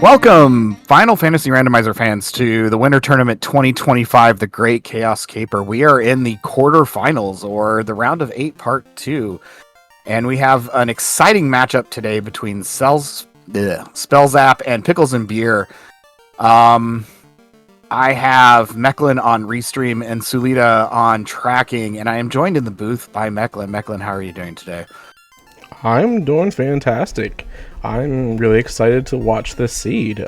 Welcome, Final Fantasy Randomizer fans, to the Winter Tournament 2025, the Great Chaos Caper. We are in the quarterfinals, or the round of 8, part 2. And we have an exciting matchup today between Spellzapp and Pickles and Beer. I have Mechlin on Restream and Sulita on tracking, and I am joined in the booth by Mechlin. Mechlin, how are you doing today? I'm doing fantastic. I'm really excited to watch this seed.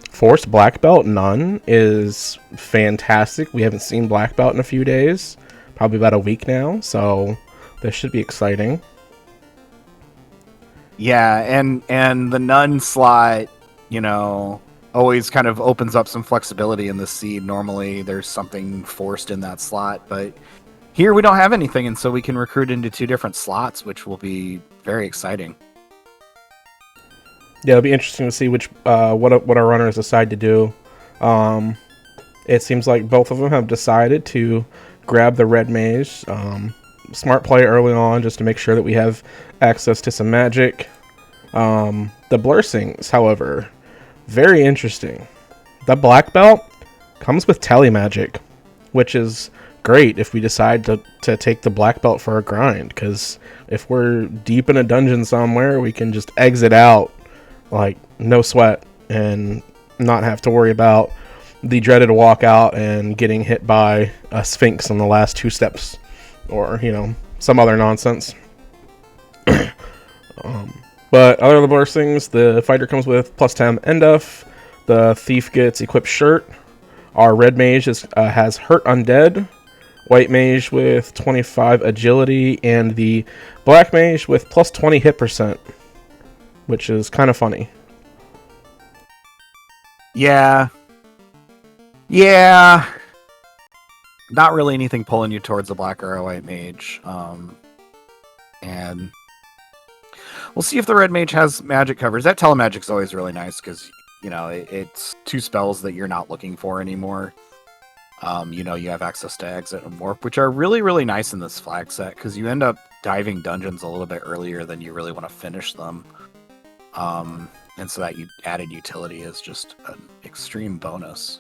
Forced Black Belt none is fantastic. We haven't seen Black Belt in a few days, probably about a week now, so this should be exciting. Yeah, and the none slot, always kind of opens up some flexibility in the seed. Normally there's something forced in that slot, but here we don't have anything, and so we can recruit into 2 different slots, which will be very exciting. Yeah, it'll be interesting to see what our runners decide to do. It seems like both of them have decided to grab the red mage. Smart play early on just to make sure that we have access to some magic. The Blursings, however, very interesting. The black belt comes with telemagic, which is great if we decide to take the black belt for a grind, because if we're deep in a dungeon somewhere, we can just exit out like no sweat and not have to worry about the dreaded walkout and getting hit by a sphinx on the last 2 steps, or some other nonsense. But other than those things, the fighter comes with plus 10 enduff. The thief gets equipped shirt. Our red mage has hurt undead. White mage with 25 agility, and the black mage with plus 20 hit percent, which is kind of funny. Yeah. Not really anything pulling you towards a black or a white mage. And we'll see if the red mage has magic covers. That telemagic's always really nice because, it's 2 spells that you're not looking for anymore. You have access to exit and warp, which are really, really nice in this flag set because you end up diving dungeons a little bit earlier than you really want to finish them. And so that added utility is just an extreme bonus.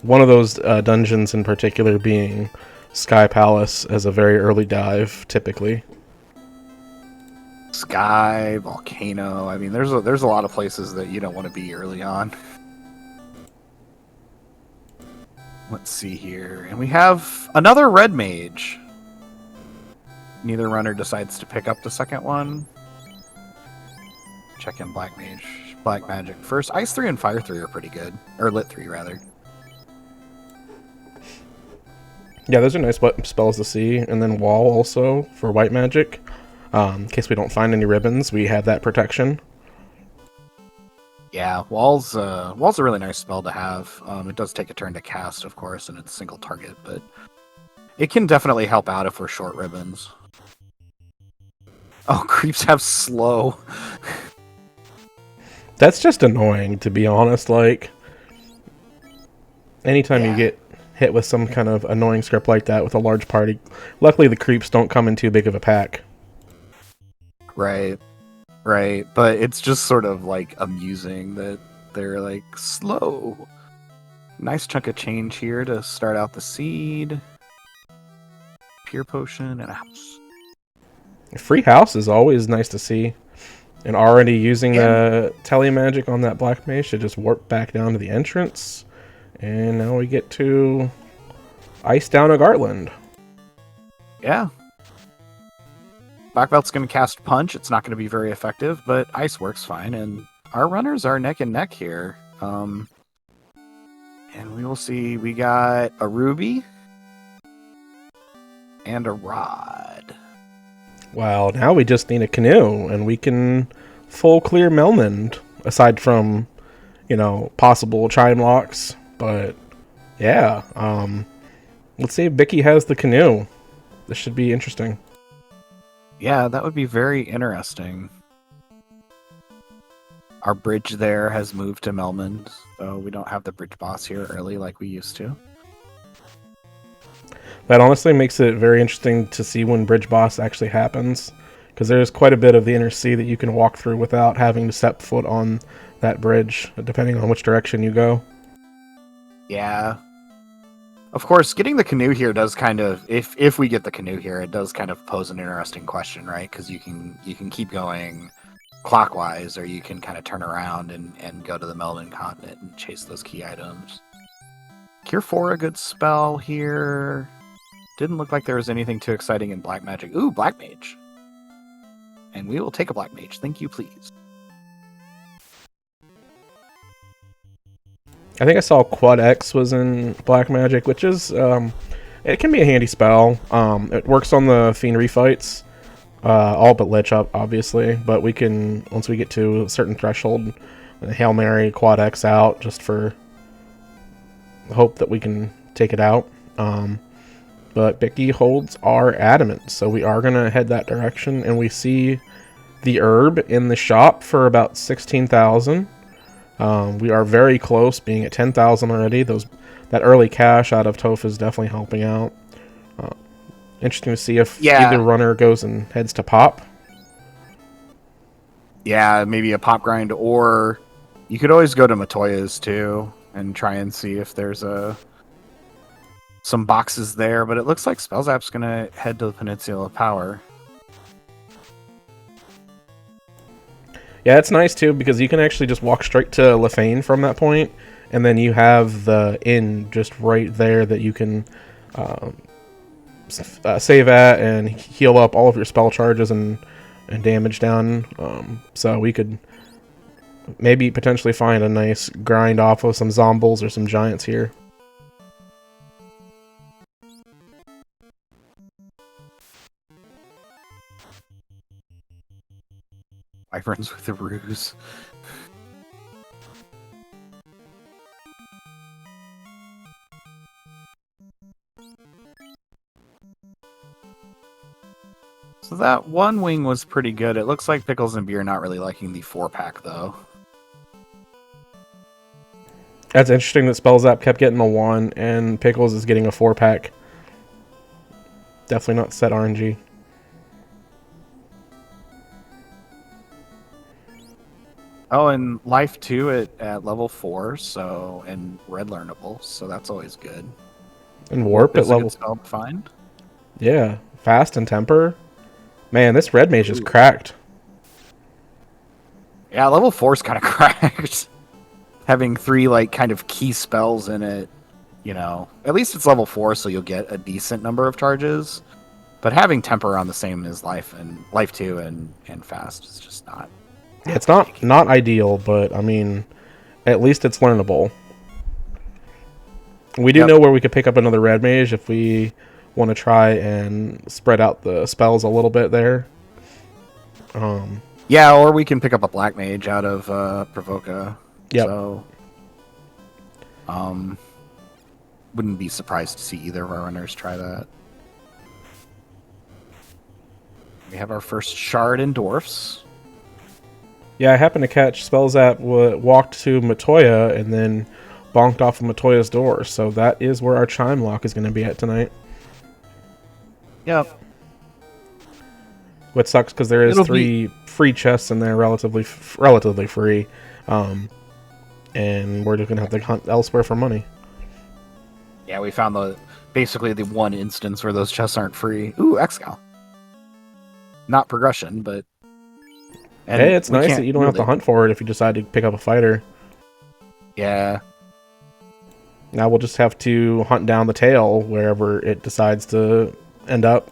One of those dungeons in particular being Sky Palace as a very early dive, typically. Sky, Volcano. I mean, there's a lot of places that you don't want to be early on. Let's see here. And we have another red mage. Neither runner decides to pick up the second one. Check in black magic first. Ice 3 and Fire 3 are pretty good. Or Lit 3, rather. Yeah, those are nice spells to see. And then Wall also for white magic. In case we don't find any ribbons, we have that protection. Yeah, Wall's a really nice spell to have. It does take a turn to cast, of course, and it's single target, but it can definitely help out if we're short ribbons. Oh, creeps have slow. That's just annoying, to be honest. Like, anytime you get hit with some kind of annoying script like that with a large party, luckily the creeps don't come in too big of a pack. Right. But it's just sort of like amusing that they're like slow. Nice chunk of change here to start out the seed. Pure potion and a house. Free house is always nice to see. And already using the telemagic on that black mage to just warp back down to the entrance. And now we get to ice down a Garland. Yeah. Black Belt's going to cast Punch. It's not going to be very effective, but Ice works fine. And our runners are neck and neck here. And we will see. We got a Ruby and a Rod. Wow, now we just need a canoe, and we can full clear Melmond, aside from, possible chime locks. But, yeah, let's see if Vicky has the canoe. This should be interesting. Yeah, that would be very interesting. Our bridge there has moved to Melmond, so we don't have the bridge boss here early like we used to. That honestly makes it very interesting to see when Bridge Boss actually happens. because there's quite a bit of the inner sea that you can walk through without having to step foot on that bridge, depending on which direction you go. Yeah. Of course, getting the canoe here does kind of, if we get the canoe here, it does kind of pose an interesting question, right? Because you can keep going clockwise, or you can kind of turn around and go to the Melvin continent and chase those key items. Cure 4, a good spell here. Didn't look like there was anything too exciting in Black Magic. Ooh, Black Mage. And we will take a Black Mage. Thank you, please. I think I saw Quad X was in Black Magic, which is, it can be a handy spell. It works on the Fiend refights, all but Lich up, obviously, but we can, once we get to a certain threshold, Hail Mary, Quad X out, just for hope that we can take it out. But Bicky holds our adamant, so we are going to head that direction, and we see the herb in the shop for about 16,000. We are very close, being at 10,000 already. That early cash out of Toph is definitely helping out. Interesting to see if either runner goes and heads to pop. Yeah, maybe a pop grind, or you could always go to Matoya's too and try and see if there's some boxes there. But it looks like Spellzapp's gonna head to the Peninsula of Power. Yeah, it's nice too, because you can actually just walk straight to Lefane from that point, and then you have the inn just right there that you can save at and heal up all of your spell charges and damage down. So we could maybe potentially find a nice grind off of some zombies or some giants here. Wyverns with a ruse. So that one wing was pretty good. It looks like Pickles and Bee are not really liking the 4-pack, though. That's interesting that Spellzapp kept getting a 1, and Pickles is getting a 4-pack. Definitely not set RNG. Oh, and Life 2 at level 4, so, and Red Learnable, so that's always good. And Warp at level... spell to find. Yeah, Fast and Temper. Man, this Red Mage is cracked. Yeah, level 4 is kind of cracked. Having 3, like, kind of key spells in it, you know. At least it's level 4, so you'll get a decent number of charges. But having Temper on the same as Life 2 and Fast is just not... Yeah, it's not ideal, but, I mean, at least it's learnable. We do know where we could pick up another Red Mage if we want to try and spread out the spells a little bit there. Yeah, or we can pick up a Black Mage out of Provoca. Yep. So, wouldn't be surprised to see either of our runners try that. We have our first Shard in Dwarfs. Yeah, I happened to catch Spellzapp walked to Matoya and then bonked off of Matoya's door, so that is where our Chime Lock is going to be at tonight. Yep. What sucks because there is 3 free chests in there, relatively free, and we're just gonna have to hunt elsewhere for money. Yeah, we found basically the one instance where those chests aren't free. Ooh, Excal. Not progression, but hey, it's nice that you don't have to hunt for it if you decide to pick up a fighter. Yeah. Now we'll just have to hunt down the tail wherever it decides to end up.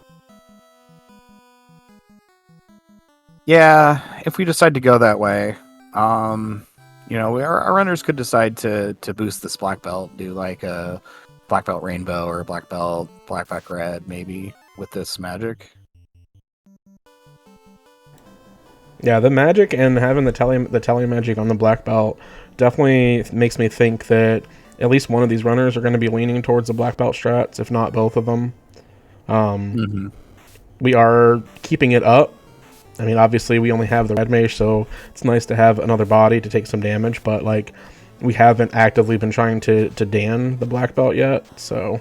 Yeah, if we decide to go that way, you know, our runners could decide to boost this black belt, do like a black belt rainbow or a black belt black red, maybe with this magic. Yeah, the magic and having the tele magic on the black belt definitely makes me think that at least one of these runners are going to be leaning towards the black belt strats, if not both of them. We are keeping it up. I mean, obviously we only have the red mage, so it's nice to have another body to take some damage, but like we haven't actively been trying to Dan the black belt yet, so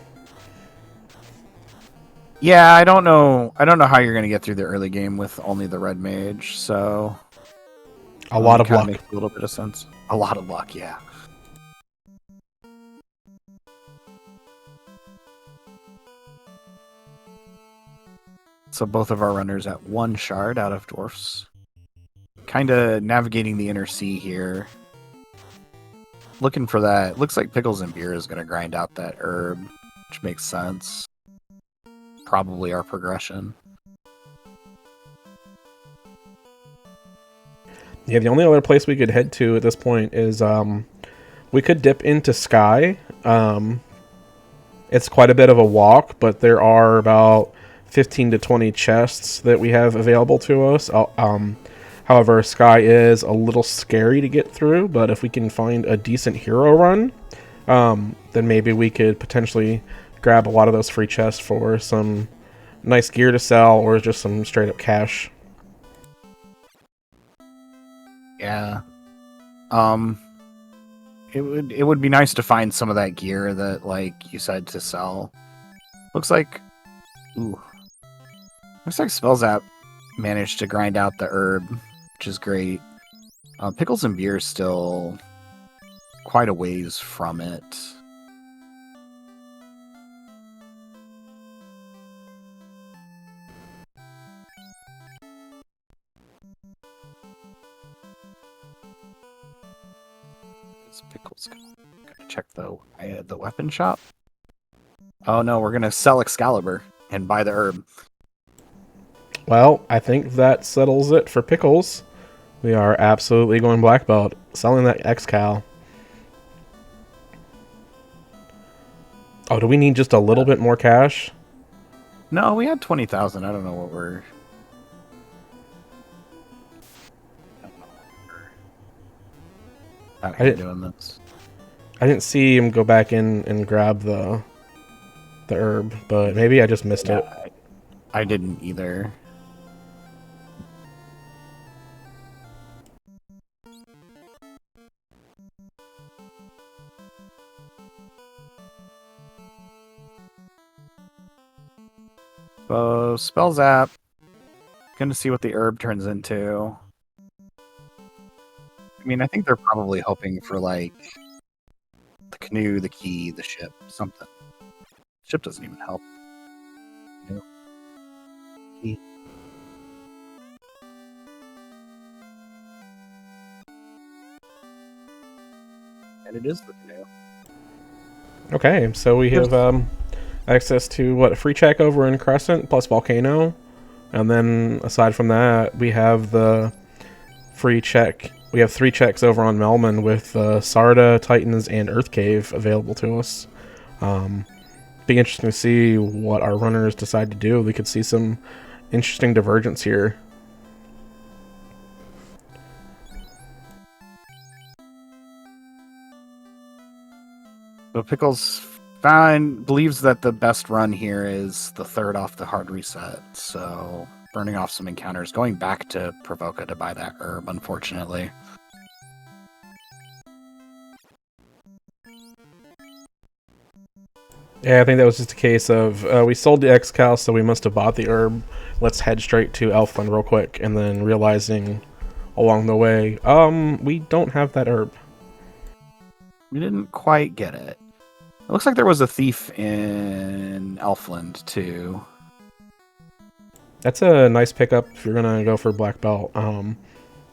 Yeah, I don't know. I don't know how you're going to get through the early game with only the red mage. So A lot it of kind of luck. makes a little bit of sense. A lot of luck, yeah. So both of our runners at 1 shard out of dwarfs. Kind of navigating the inner sea here. Looking for that. Looks like Pickles and Beer is going to grind out that herb, which makes sense. Probably our progression. Yeah, the only other place we could head to at this point is we could dip into Sky. It's quite a bit of a walk, but there are about 15 to 20 chests that we have available to us. However, Sky is a little scary to get through, but if we can find a decent hero run, then maybe we could potentially grab a lot of those free chests for some nice gear to sell or just some straight up cash. Yeah. It would be nice to find some of that gear that, like you said, to sell. Looks like Spellzapp managed to grind out the herb, which is great. Pickles and Beer is still quite a ways from it. Is Pickles gonna check the weapon shop? Oh no, we're gonna sell Excalibur and buy the herb. Well, I think that settles it for Pickles. We are absolutely going black belt, selling that Excal. Oh, do we need just a little bit more cash? No, we had 20,000. I don't know what we're. Out here doing this. I didn't see him go back in and grab the herb, but maybe I just missed it. I didn't either. So Spellzapp. Gonna see what the herb turns into. I mean, I think they're probably hoping for like the canoe, the key, the ship, something. Ship doesn't even help. Canoe. Key. And it is the canoe. Okay, so we have access to what, a free check over in Crescent plus Volcano, and then aside from that, we have the free check. We have 3 checks over on Melman with Sarda, Titans, and Earth Cave available to us. Be interesting to see what our runners decide to do. We could see some interesting divergence here. So Pickles believes that the best run here is the third off the hard reset. So burning off some encounters, going back to Provoca to buy that herb, unfortunately. Yeah, I think that was just a case of we sold the Excal, so we must have bought the herb. Let's head straight to Elfland real quick, and then realizing along the way, we don't have that herb. We didn't quite get it. It looks like there was a thief in Elfland too. That's a nice pickup if you're gonna go for black belt.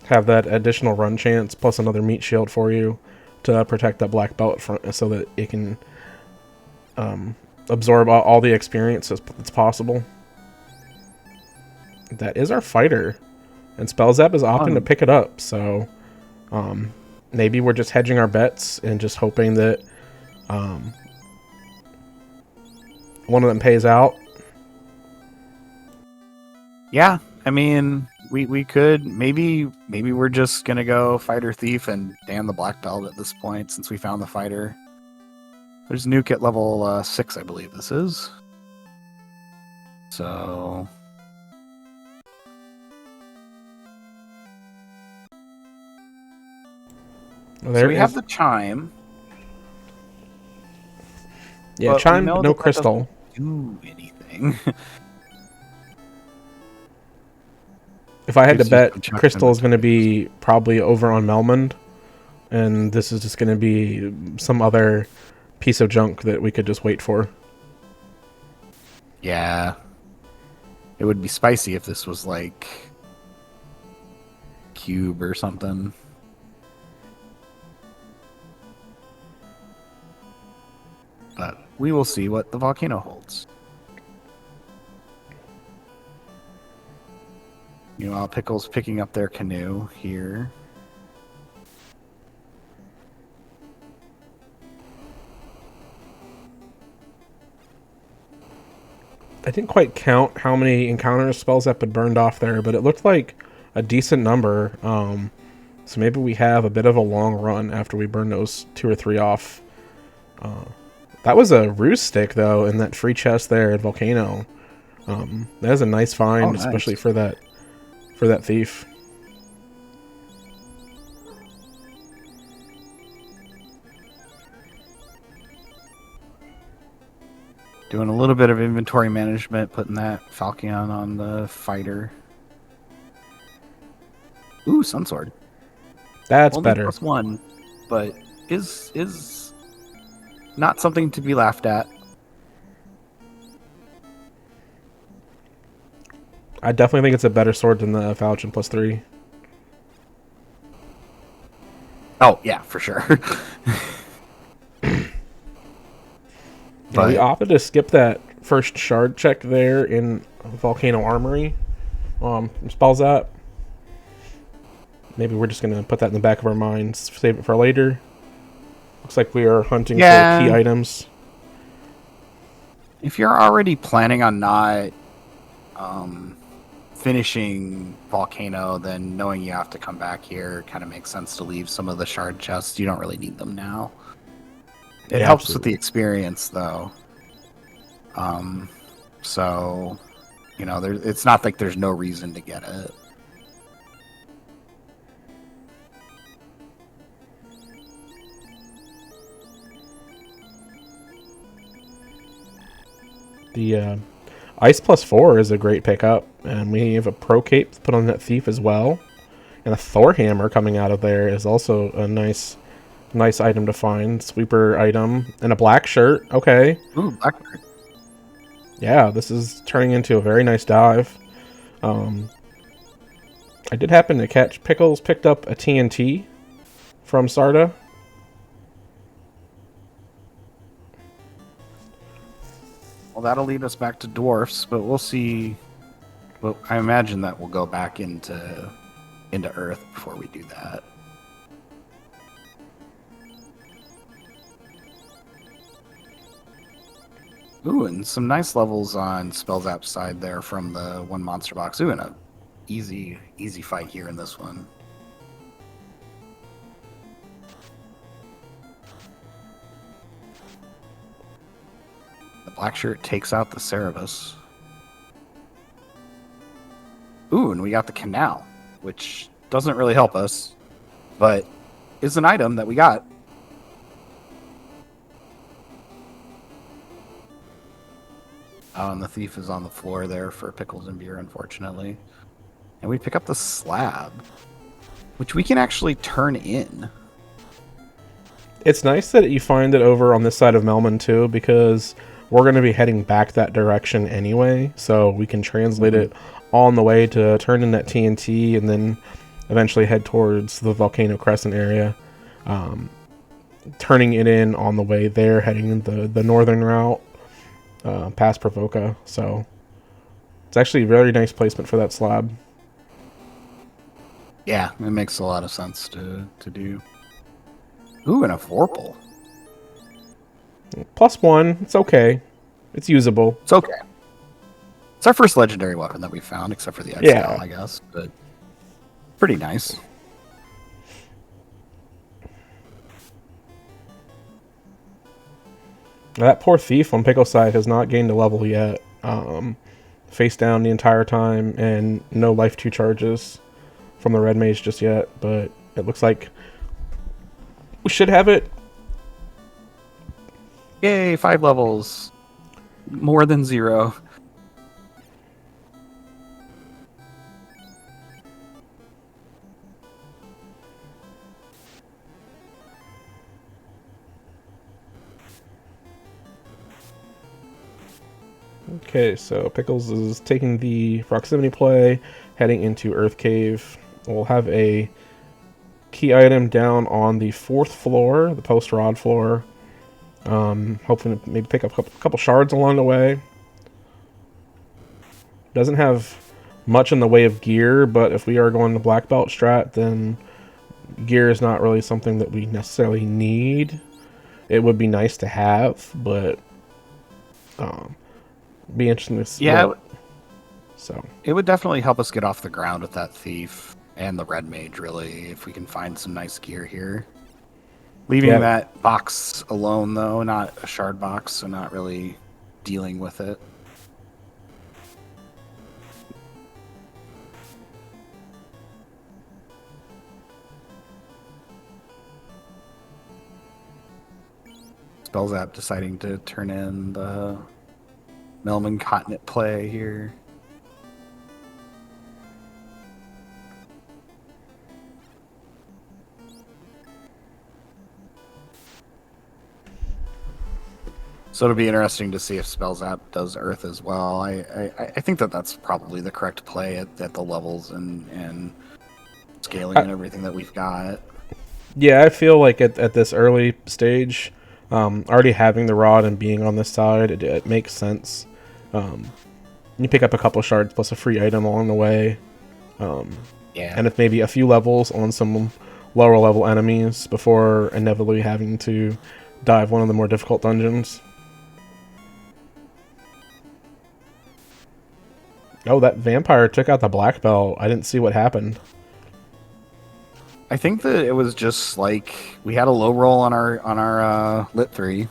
Have that additional run chance plus another meat shield for you to protect that black belt front, so that it can absorb all the experience that's possible. That is our fighter, and Spellzapp is opting to pick it up. So maybe we're just hedging our bets and just hoping that one of them pays out. Yeah, I mean, we could maybe we're just gonna go fighter thief and damn the black belt at this point since we found the fighter. There's nuke at level 6, I believe this is. So we have the chime. Yeah, chime, no crystal. Do anything. happening. If I had to Gives you bet, some chunk Crystal is going to inventory. be probably over on Melmond, and this is just going to be some other piece of junk that we could just wait for. Yeah. It would be spicy if this was like cube or something. But we will see what the volcano holds. Meanwhile, Pickle's picking up their canoe here. I didn't quite count how many encounters Spellzapp had burned off there, but it looked like a decent number. So maybe we have a bit of a long run after we burn those 2 or 3 off. That was a ruse stick, though, in that free chest there at Volcano. That is a nice find, Oh, nice. especially for that thief. Doing a little bit of inventory management, putting that Falcon on the fighter. Ooh, Sunsword. That's Only better. +1, but is not something to be laughed at. I definitely think it's a better sword than the Falchion +3. Oh, yeah, for sure. Yeah, we opted to skip that first shard check there in Volcano Armory. Spellzapp. Maybe we're just going to put that in the back of our minds, save it for later. Looks like we are hunting for key items. If you're already planning on not finishing Volcano, then knowing you have to come back here kind of makes sense to leave some of the shard chests. You don't really need them now. It helps with the experience, though. So, you know, it's not like there's no reason to get it. The Ice +4 is a great pickup, and we have a Pro Cape to put on that thief as well. And a Thor Hammer coming out of there is also a nice item to find. Sweeper item. And a black shirt. Okay. Ooh, black shirt. Yeah, this is turning into a very nice dive. I did happen to catch Pickles picked up a TNT from Sarda. Well, that'll lead us back to dwarfs, but we'll see. Well, I imagine that we'll go back into Earth before we do that. Ooh, and some nice levels on Spellzapp's side there from the one monster box. Ooh, and a easy fight here in this one. The black shirt takes out the Cerebus. Ooh, and we got the canal, which doesn't really help us, but is an item that we got. And the thief is on the floor there for pickles and beer, unfortunately. And we pick up the slab, which we can actually turn in. It's nice that you find it over on this side of Melman, too, because we're going to be heading back that direction anyway, so we can translate it on the way to turn in that TNT and then eventually head towards the Volcano Crescent area. Turning it in on the way there, heading into the northern route. Past Provoca, so it's actually a very nice placement for that slab. Yeah, it makes a lot of sense to do. Ooh, and a Vorpal. +1, it's okay. It's usable. It's okay. It's our first legendary weapon that we found, except for the XL, I guess, but pretty nice. That poor thief on Pickle's side has not gained a level yet. Face down the entire time and no life 2 charges from the red mage just yet, but it looks like we should have it. Yay, 5 levels. More than 0. Okay, so Pickles is taking the proximity play, heading into Earth Cave. We'll have a key item down on the 4th floor, the post rod floor. Hoping to maybe pick up a couple shards along the way. Doesn't have much in the way of gear, but if we are going to black belt strat, then gear is not really something that we necessarily need. It would be nice to have, but be interesting to see. Yeah, so it would definitely help us get off the ground with that thief and the red mage, really, if we can find some nice gear here. Leaving that box alone, though, not a shard box, so not really dealing with it. Spellzapp deciding to turn in the Melman Continent play here. So it'll be interesting to see if Spellzapp does Earth as well. I think that's probably the correct play at the levels and scaling and everything that we've got. Yeah, I feel like at this early stage, already having the rod and being on this side, it makes sense. You pick up a couple shards plus a free item along the way. Yeah. And if maybe a few levels on some lower level enemies before inevitably having to dive one of the more difficult dungeons. Oh, that vampire took out the black belt. I didn't see what happened. I think that it was just like we had a low roll on our lit 3.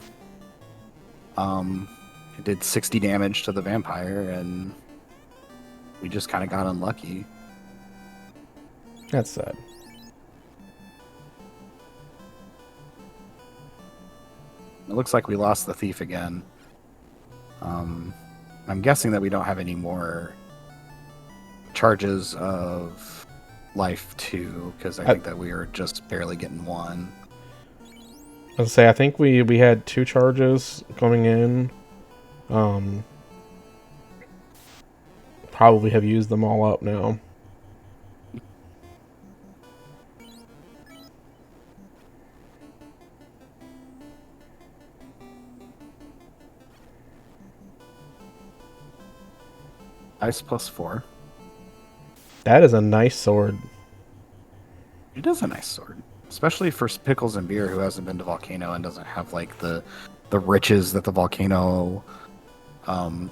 It did 60 damage to the vampire, and we just kind of got unlucky. That's sad. It looks like we lost the thief again. I'm guessing that we don't have any more charges of life 2, because I think that we are just barely getting 1. I was say I think we had 2 charges coming in. Probably have used them all up now. Ice +4. That is a nice sword. It is a nice sword, especially for Pickles and Beer, who hasn't been to Volcano and doesn't have like the riches that the Volcano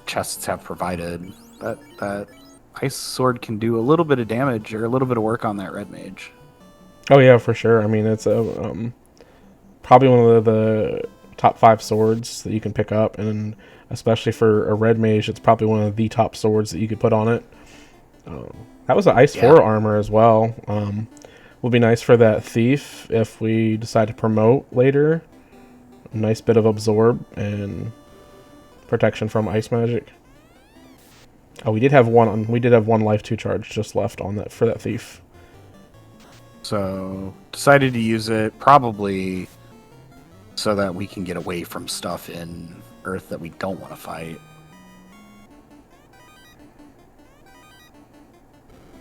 chests have provided. That ice sword can do a little bit of damage or a little bit of work on that red mage. Oh yeah, for sure. I mean, it's a probably one of the top 5 swords that you can pick up, and especially for a red mage, it's probably one of the top swords that you could put on it. That was an Ice 4 armor as well. Will be nice for that thief if we decide to promote later. A nice bit of absorb and protection from ice magic. Oh, we did have one life 2 charge just left on that for that thief. So decided to use it probably so that we can get away from stuff in Earth that we don't want to fight.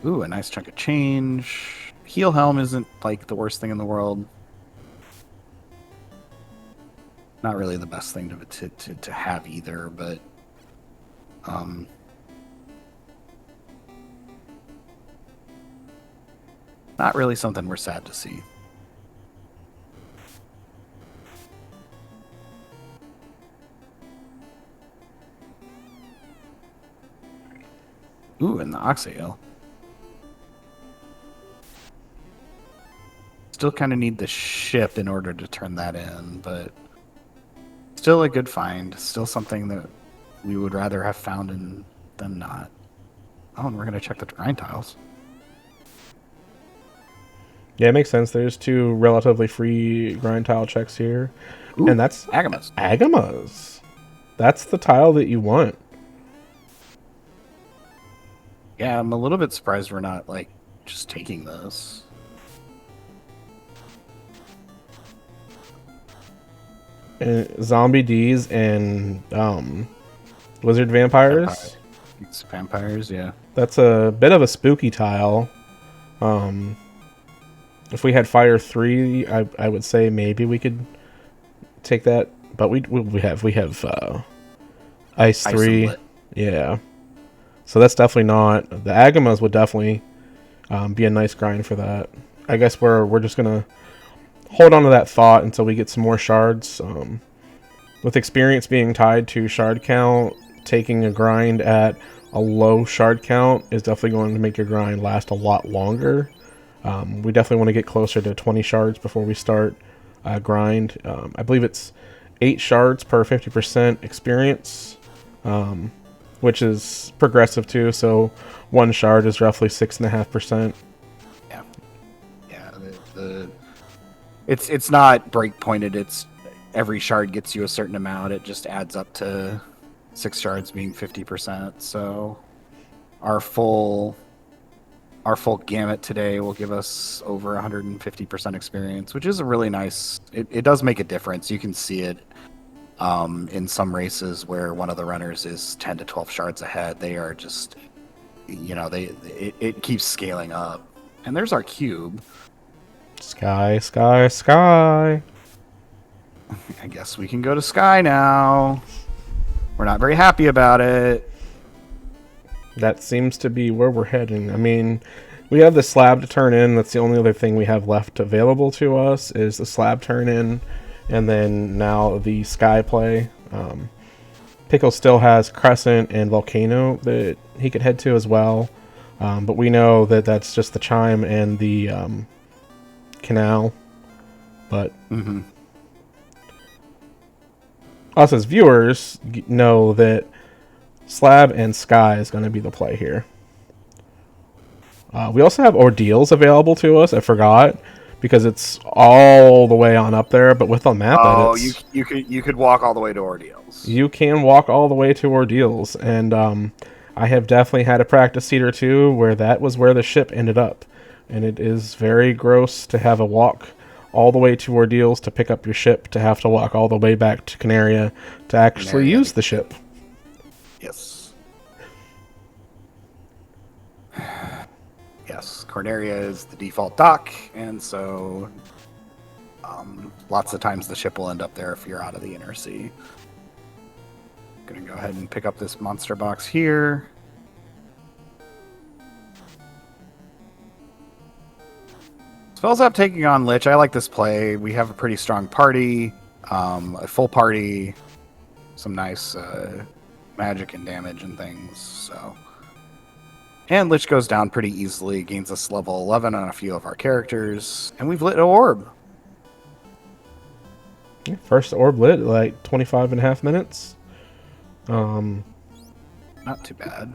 Ooh, a nice chunk of change. Heal Helm isn't like the worst thing in the world. Not really the best thing to have either, but not really something we're sad to see. Ooh, and the Oxale. Still kind of need the ship in order to turn that in, but still a good find. Still something that we would rather have found than not. Oh, and we're going to check the grind tiles. Yeah, it makes sense. There's 2 relatively free grind tile checks here. Ooh, and that's Agamas. Agamas. That's the tile that you want. Yeah, I'm a little bit surprised we're not like just taking this. And Zombie D's and Wizard vampires. It's vampires, yeah. That's a bit of a spooky tile. If we had fire 3, I would say maybe we could take that, but we have ice 3. Yeah. So that's definitely not. The Agamas would definitely be a nice grind for that. I guess we're just gonna hold on to that thought until we get some more shards. With experience being tied to shard count, taking a grind at a low shard count is definitely going to make your grind last a lot longer. We definitely want to get closer to 20 shards before we start grind. I believe it's 8 shards per 50% experience, which is progressive too. So 1 shard is roughly 6.5%. Yeah, it's not break pointed. It's every shard gets you a certain amount. It just adds up to 6 shards being 50%. So our full gamut today will give us over 150% experience, which is a really nice. It does make a difference. You can see it in some races where one of the runners is 10 to 12 shards ahead. They are just, it keeps scaling up. And there's our cube. Sky, sky, sky. I guess we can go to Sky now. We're not very happy about it. That seems to be where we're heading. I mean, we have the slab to turn in. That's the only other thing we have left available to us is the slab turn in, and then now the Sky play. Pickle still has Crescent and Volcano that he could head to as well, but we know that that's just the Chime and the Canal. But us as viewers know that Slab and Sky is going to be the play here. We also have Ordeals available to us. I forgot because it's all the way on up there. But with the map edits, you could walk all the way to Ordeals. You can walk all the way to Ordeals, and I have definitely had a practice seat or two where that was where the ship ended up, and it is very gross to have a walk all the way to Ordeals to pick up your ship, to have to walk all the way back to Canaria to actually use the ship. Yes. Yes, Corneria is the default dock, and so lots of times the ship will end up there if you're out of the inner sea. Gonna go ahead and pick up this monster box here. Spellzapp taking on Lich. I like this play. We have a pretty strong party, a full party, some nice magic and damage and things. So, and Lich goes down pretty easily, gains us level 11 on a few of our characters, and we've lit an orb. First orb lit like 25.5 minutes. Not too bad.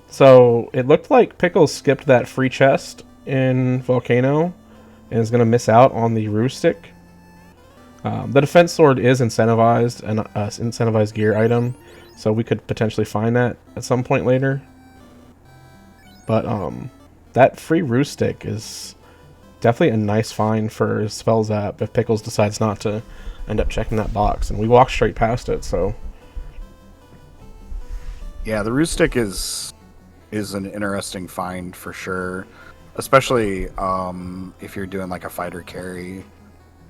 So it looked like Pickles skipped that free chest in Volcano and is going to miss out on the Rue Stick. The defense sword is incentivized, an incentivized gear item, so we could potentially find that at some point later. But that free Rue Stick is definitely a nice find for Spellzapp if Pickles decides not to end up checking that box, and we walked straight past it. So yeah, the Rue Stick is an interesting find for sure, especially if you're doing like a fighter carry,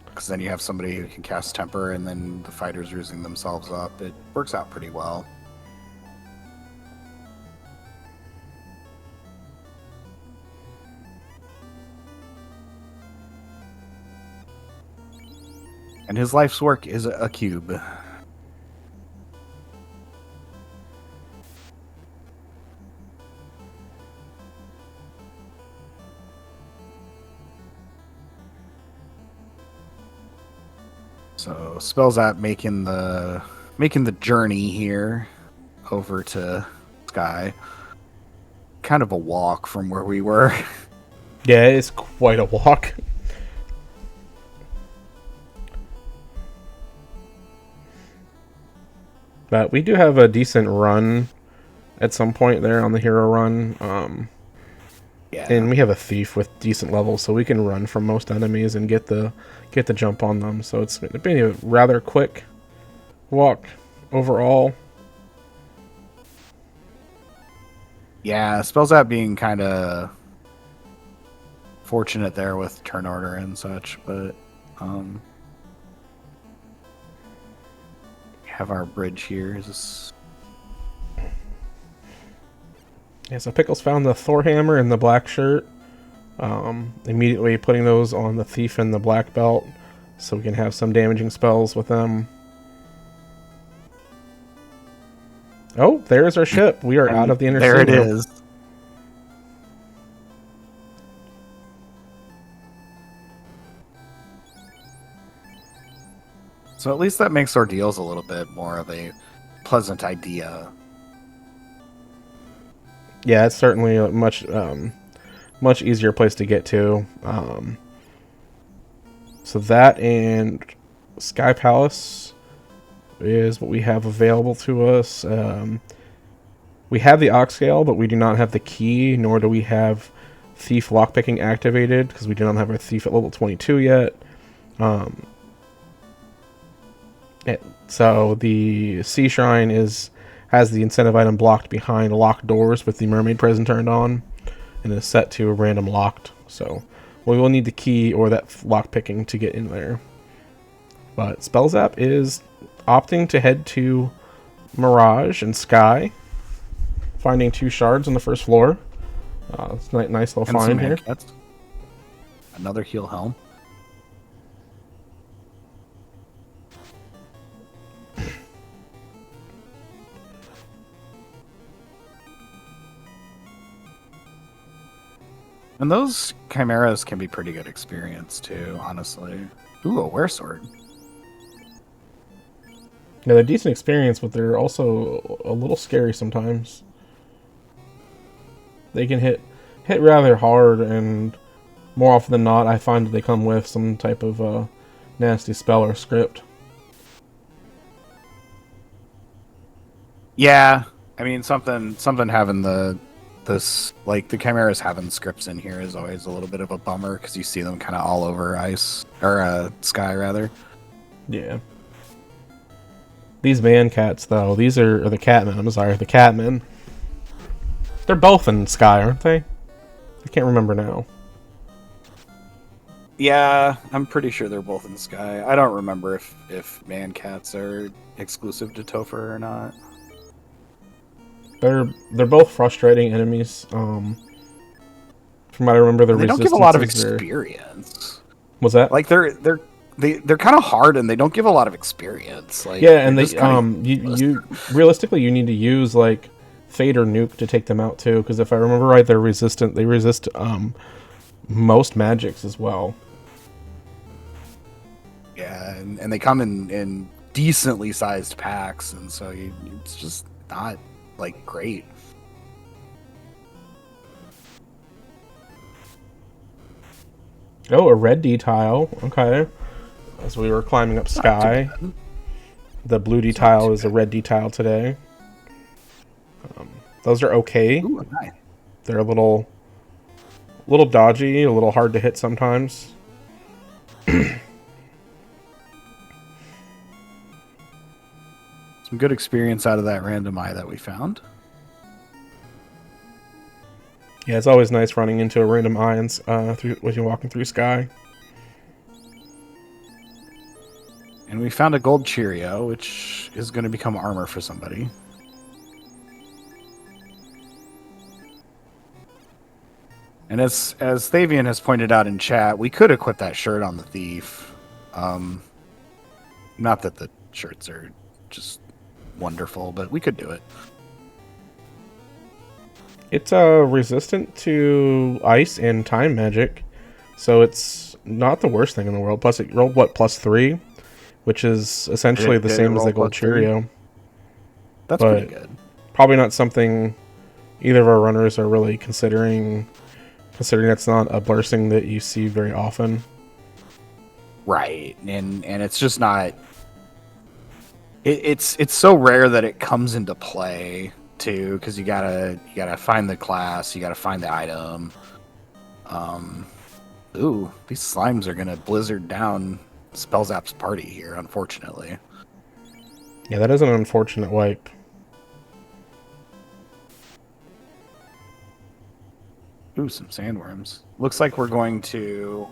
because then you have somebody who can cast Temper and then the fighters using themselves up. It works out pretty well. And his life's work is a cube. So Spellzapp making the journey here over to Sky. Kind of a walk from where we were. yeah, it's quite a walk. But we do have a decent run at some point there on the hero run. Yeah. And we have a thief with decent levels, so we can run from most enemies and get the jump on them. So it's been a rather quick walk. overall. Yeah, Spellzapp being kind of fortunate there with turn order and such, but have our bridge here. Yeah, so Pickles found the Thor hammer and the black shirt. Immediately putting those on the thief and the black belt, so we can have some damaging spells with them. Oh, there's our ship. We are out of the inner There sea it now. is. So at least that makes ordeals a little bit more of a pleasant idea. Yeah, it's certainly a much easier place to get to. So that and Sky Palace is what we have available to us. We have the Oxgale, but we do not have the key, nor do we have Thief lockpicking activated, because we do not have our Thief at level 22 yet. So the Sea Shrine has the incentive item blocked behind locked doors with the Mermaid Prison turned on, and is set to a random locked. So we will need the key or that lockpicking to get in there. But Spellzapp is opting to head to Mirage and Sky, finding 2 shards on the first floor. It's a nice little find here. Another heal helm. And those chimeras can be pretty good experience too, honestly. Ooh, a wear sword. Yeah, they're decent experience, but they're also a little scary sometimes. They can hit rather hard, and more often than not, I find that they come with some type of nasty spell or script. Yeah, I mean something having like the chimeras having scripts in here is always a little bit of a bummer because you see them kind of all over ice or sky rather. Yeah. These man cats though, these are the catmen. I'm sorry, the catmen. They're both in Sky, aren't they? I can't remember now. Yeah, I'm pretty sure they're both in Sky. I don't remember if man cats are exclusive to Topher or not. They're both frustrating enemies. From what I remember, they don't give a lot of experience. Was that like they're kind of hard and they don't give a lot of experience. Like yeah, and they you realistically you need to use like Fate or Nuke to take them out too, because if I remember right, they're resistant. They resist most magics as well. Yeah, and they come in decently sized packs, and so it's just not like great. Oh, a red D tile. Okay. As we were climbing up Sky, the blue D tile is a red D tile today. Those are okay. Ooh, nice. They're a little dodgy, a little hard to hit sometimes. Some good experience out of that random eye that we found. Yeah, it's always nice running into a random eye when you're walking through Sky. And we found a gold Cheerio, which is going to become armor for somebody. And as Thavian has pointed out in chat, we could equip that shirt on the thief. Not that the shirts are just wonderful, but we could do it. It's resistant to ice and time magic, so it's not the worst thing in the world. Plus, it rolled +3, which is essentially the same as the gold Cheerio. That's pretty good. Probably not something either of our runners are really considering that's not a blessing that you see very often. Right, and it's just not. It's so rare that it comes into play too, because you gotta find the class, you gotta find the item. Ooh, these slimes are gonna blizzard down Spellzapp's party here, unfortunately. Yeah, that is an unfortunate wipe. Ooh, some sandworms. Looks like we're going to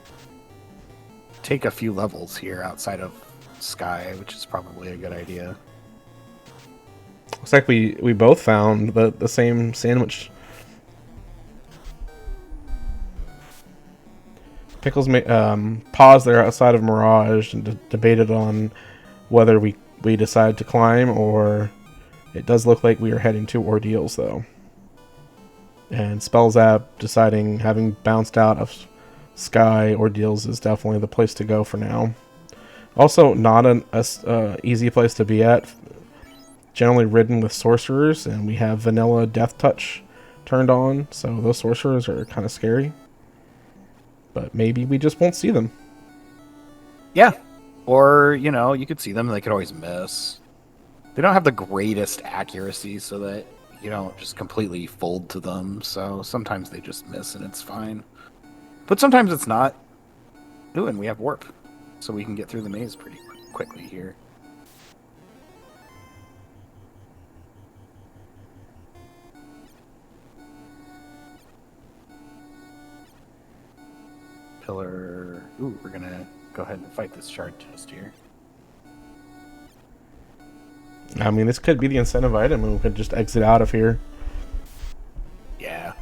take a few levels here outside of Sky, which is probably a good idea. Looks like we both found the same sandwich. Pickles paused there outside of Mirage and debated on whether we decide to climb, or it does look like we are heading to Ordeals, though. And Spellzapp deciding, having bounced out of Sky, Ordeals is definitely the place to go for now. Also, not an easy place to be at. Generally ridden with sorcerers, and we have vanilla death touch turned on, so those sorcerers are kind of scary. But maybe we just won't see them. Yeah. Or, you could see them, they could always miss. They don't have the greatest accuracy, so that you don't just completely fold to them, so sometimes they just miss and it's fine. But sometimes it's not. Ooh, and we have warp, so we can get through the maze pretty quickly here. Pillar. Ooh, we're gonna go ahead and fight this shard test here. I mean, this could be the incentive item, and we could just exit out of here. Yeah.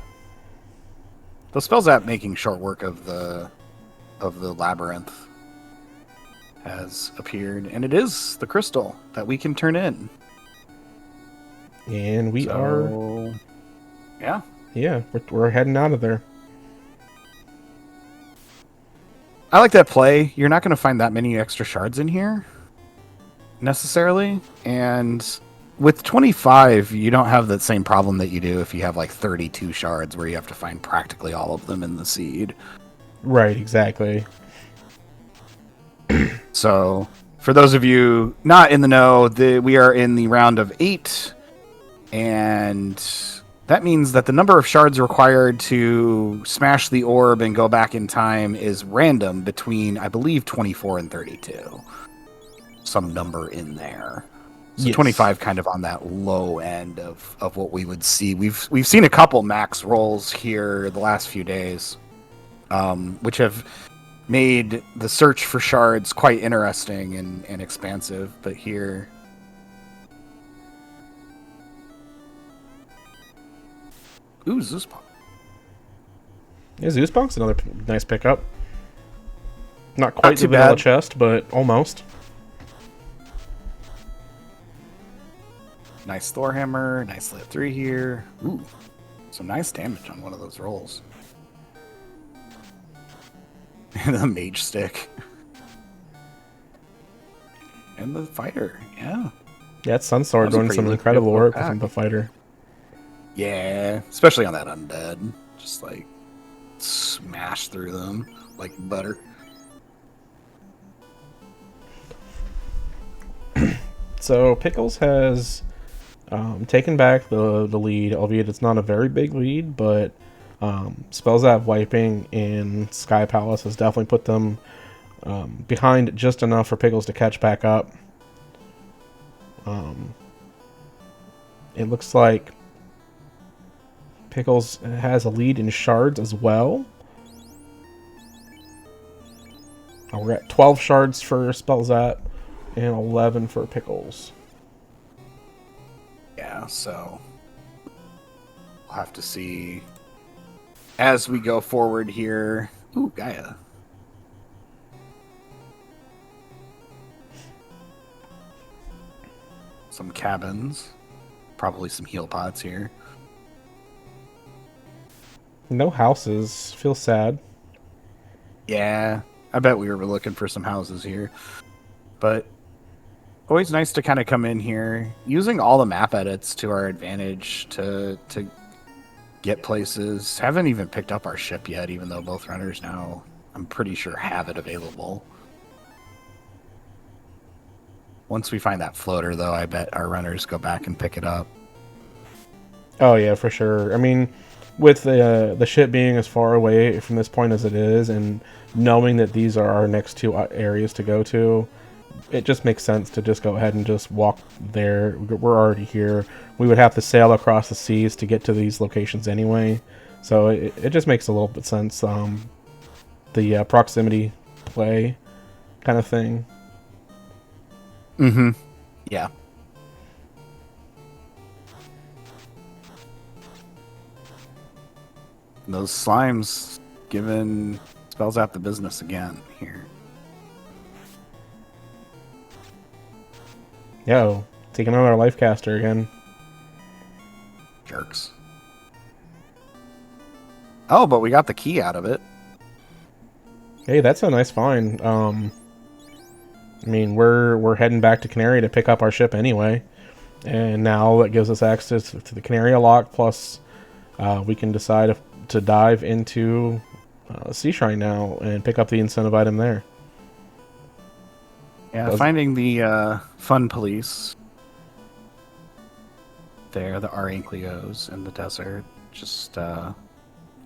The Spellzapp making short work of the labyrinth has appeared, and it is the crystal that we can turn in. And we are... Yeah. Yeah, we're heading out of there. I like that play. You're not going to find that many extra shards in here, necessarily. And with 25, you don't have that same problem that you do if you have like 32 shards, where you have to find practically all of them in the seed. Right, exactly. So, for those of you not in the know, we are in the round of 8, and that means that the number of shards required to smash the orb and go back in time is random between, I believe, 24 and 32. Some number in there. So yes. 25 kind of on that low end of what we would see. We've seen a couple max rolls here the last few days, which have made the search for shards quite interesting and expansive. But here... Ooh, Zeusponk. Yeah, Zeusponk's another nice pickup. Not quite the vanilla chest, but almost. Nice Thor Hammer, nice lit 3 here. Ooh, some nice damage on one of those rolls. And the Mage Stick. And the Fighter, yeah. Yeah, it's Sunsword doing some incredible work with the Fighter. Yeah, especially on that undead. Just like smash through them like butter. So Pickles has taken back the lead, albeit it's not a very big lead, but Spellzapp wiping in Sky Palace has definitely put them behind just enough for Pickles to catch back up. It looks like Pickles has a lead in shards as well. We're at 12 shards for Spellzapp and 11 for Pickles. Yeah, so we'll have to see as we go forward here. Ooh, Gaia. Some cabins. Probably some heal pods here. No houses. Feel sad. Yeah, I bet we were looking for some houses here. But always nice to kind of come in here, using all the map edits to our advantage to get places. Haven't even picked up our ship yet, even though both runners now, I'm pretty sure, have it available. Once we find that floater, though, I bet our runners go back and pick it up. Oh, yeah, for sure. I mean, with the ship being as far away from this point as it is, and knowing that these are our next 2 areas to go to, it just makes sense to just go ahead and just walk there. We're already here. We would have to sail across the seas to get to these locations anyway, so it just makes a little bit sense. The proximity play kind of thing. Mm-hmm. Yeah. Those slimes giving Spellzapp the business again here. Yo, taking on our life caster again. Jerks. Oh, but we got the key out of it. Hey, that's a nice find. I mean, we're heading back to Canary to pick up our ship anyway, and now that gives us access to the Canary lock. Plus, we can decide to dive into Sea Shrine now and pick up the incentive item there. Yeah, finding the fun police there, the Arinkleos in the desert. Just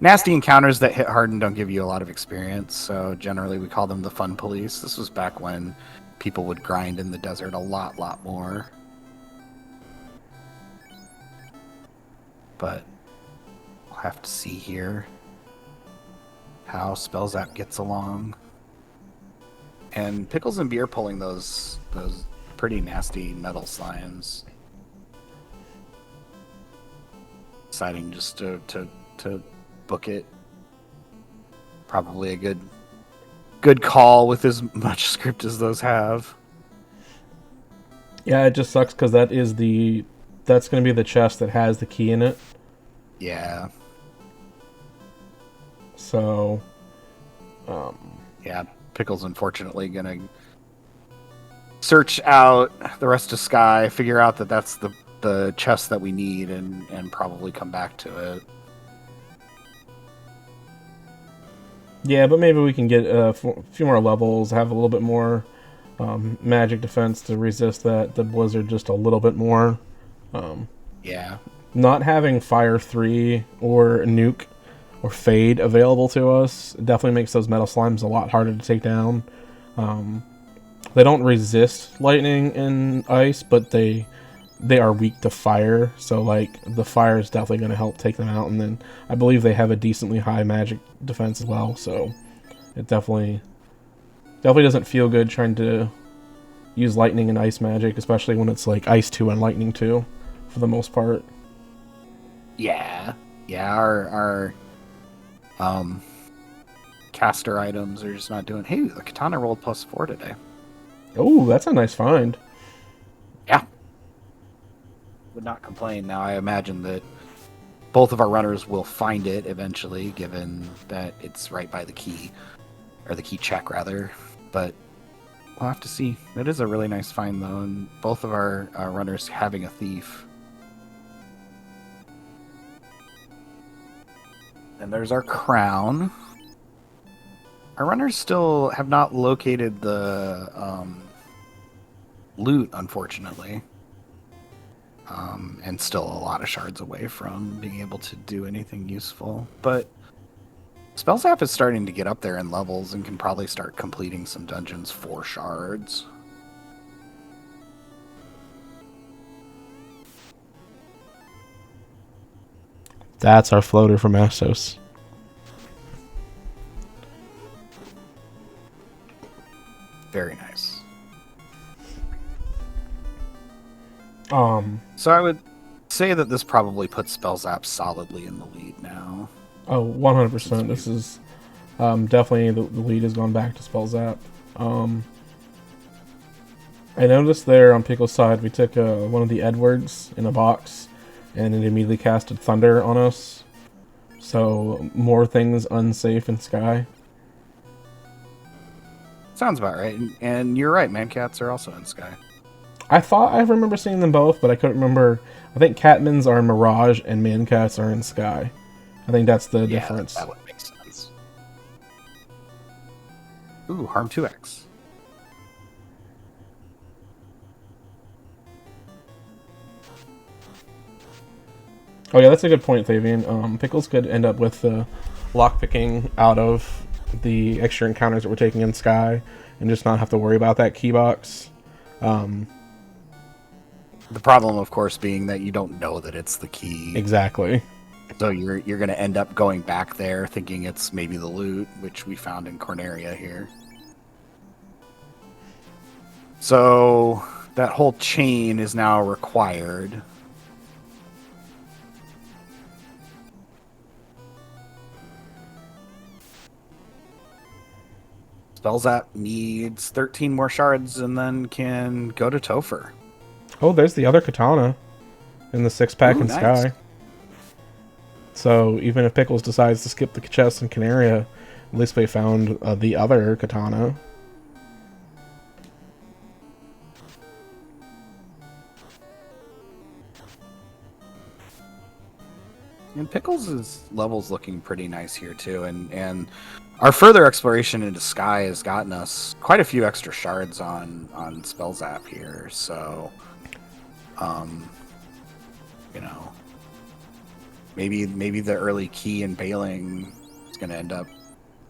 nasty encounters that hit hard and don't give you a lot of experience. So generally we call them the fun police. This was back when people would grind in the desert a lot more. But we'll have to see here how Spellzapp gets along. And Pickles and Bee are pulling those pretty nasty metal slimes. Deciding just to book it. Probably a good call with as much script as those have. Yeah, it just sucks because that's going to be the chest that has the key in it. Yeah. So, yeah, Pickle's unfortunately gonna search out the rest of Sky, figure out that that's the chest that we need, and probably come back to it. yeah, but maybe we can get a few more levels, have a little bit more magic defense to resist the blizzard just a little bit more. Yeah. Not having Fire 3 or Nuke or Fade available to us definitely makes those metal slimes a lot harder to take down. They don't resist lightning and ice, but they are weak to fire, so like the fire is definitely going to help take them out. And then I believe they have a decently high magic defense as well, so it definitely doesn't feel good trying to use lightning and ice magic, especially when it's like ice 2 and lightning 2 for the most part. Yeah. Our caster items are just not doing. Hey, the katana rolled +4 today. Oh, that's a nice find. Yeah. Would not complain. Now I imagine that both of our runners will find it eventually, given that it's right by the key, or the key check rather. But we'll have to see. It is a really nice find though, and both of our runners having a thief. And there's our crown. Our runners still have not located the loot, unfortunately. And still a lot of shards away from being able to do anything useful. But Spellzapp is starting to get up there in levels and can probably start completing some dungeons for shards. That's our floater from Astos. Very nice. So I would say that this probably puts Spellzapp solidly in the lead now. Oh, 100%. This is definitely the lead has gone back to Spellzapp. I noticed there on Pickle's side we took one of the Edwards in a box, and it immediately casted Thunder on us. So more things unsafe in Sky. Sounds about right. And you're right, Mancats are also in Sky. I thought I remember seeing them both, but I couldn't remember. I think Catmans are in Mirage and Mancats are in Sky. I think that's the difference. That would make sense. Ooh, Harm 2X. Oh yeah, that's a good point, Fabian. Pickles could end up with lockpicking out of the extra encounters that we're taking in Sky and just not have to worry about that key box. The problem, of course, being that you don't know that it's the key. Exactly. So you're going to end up going back there thinking it's maybe the loot, which we found in Corneria here. So that whole chain is now required. Spellzapp needs 13 more shards and then can go to Topher. Oh, there's the other katana in the 6-pack in nice. Sky. So even if Pickles decides to skip the chest in Canaria, at least we found the other katana. And Pickles' level's looking pretty nice here too, and our further exploration into Sky has gotten us quite a few extra shards on Spellzapp here. So, you know, maybe the early key and bailing is going to end up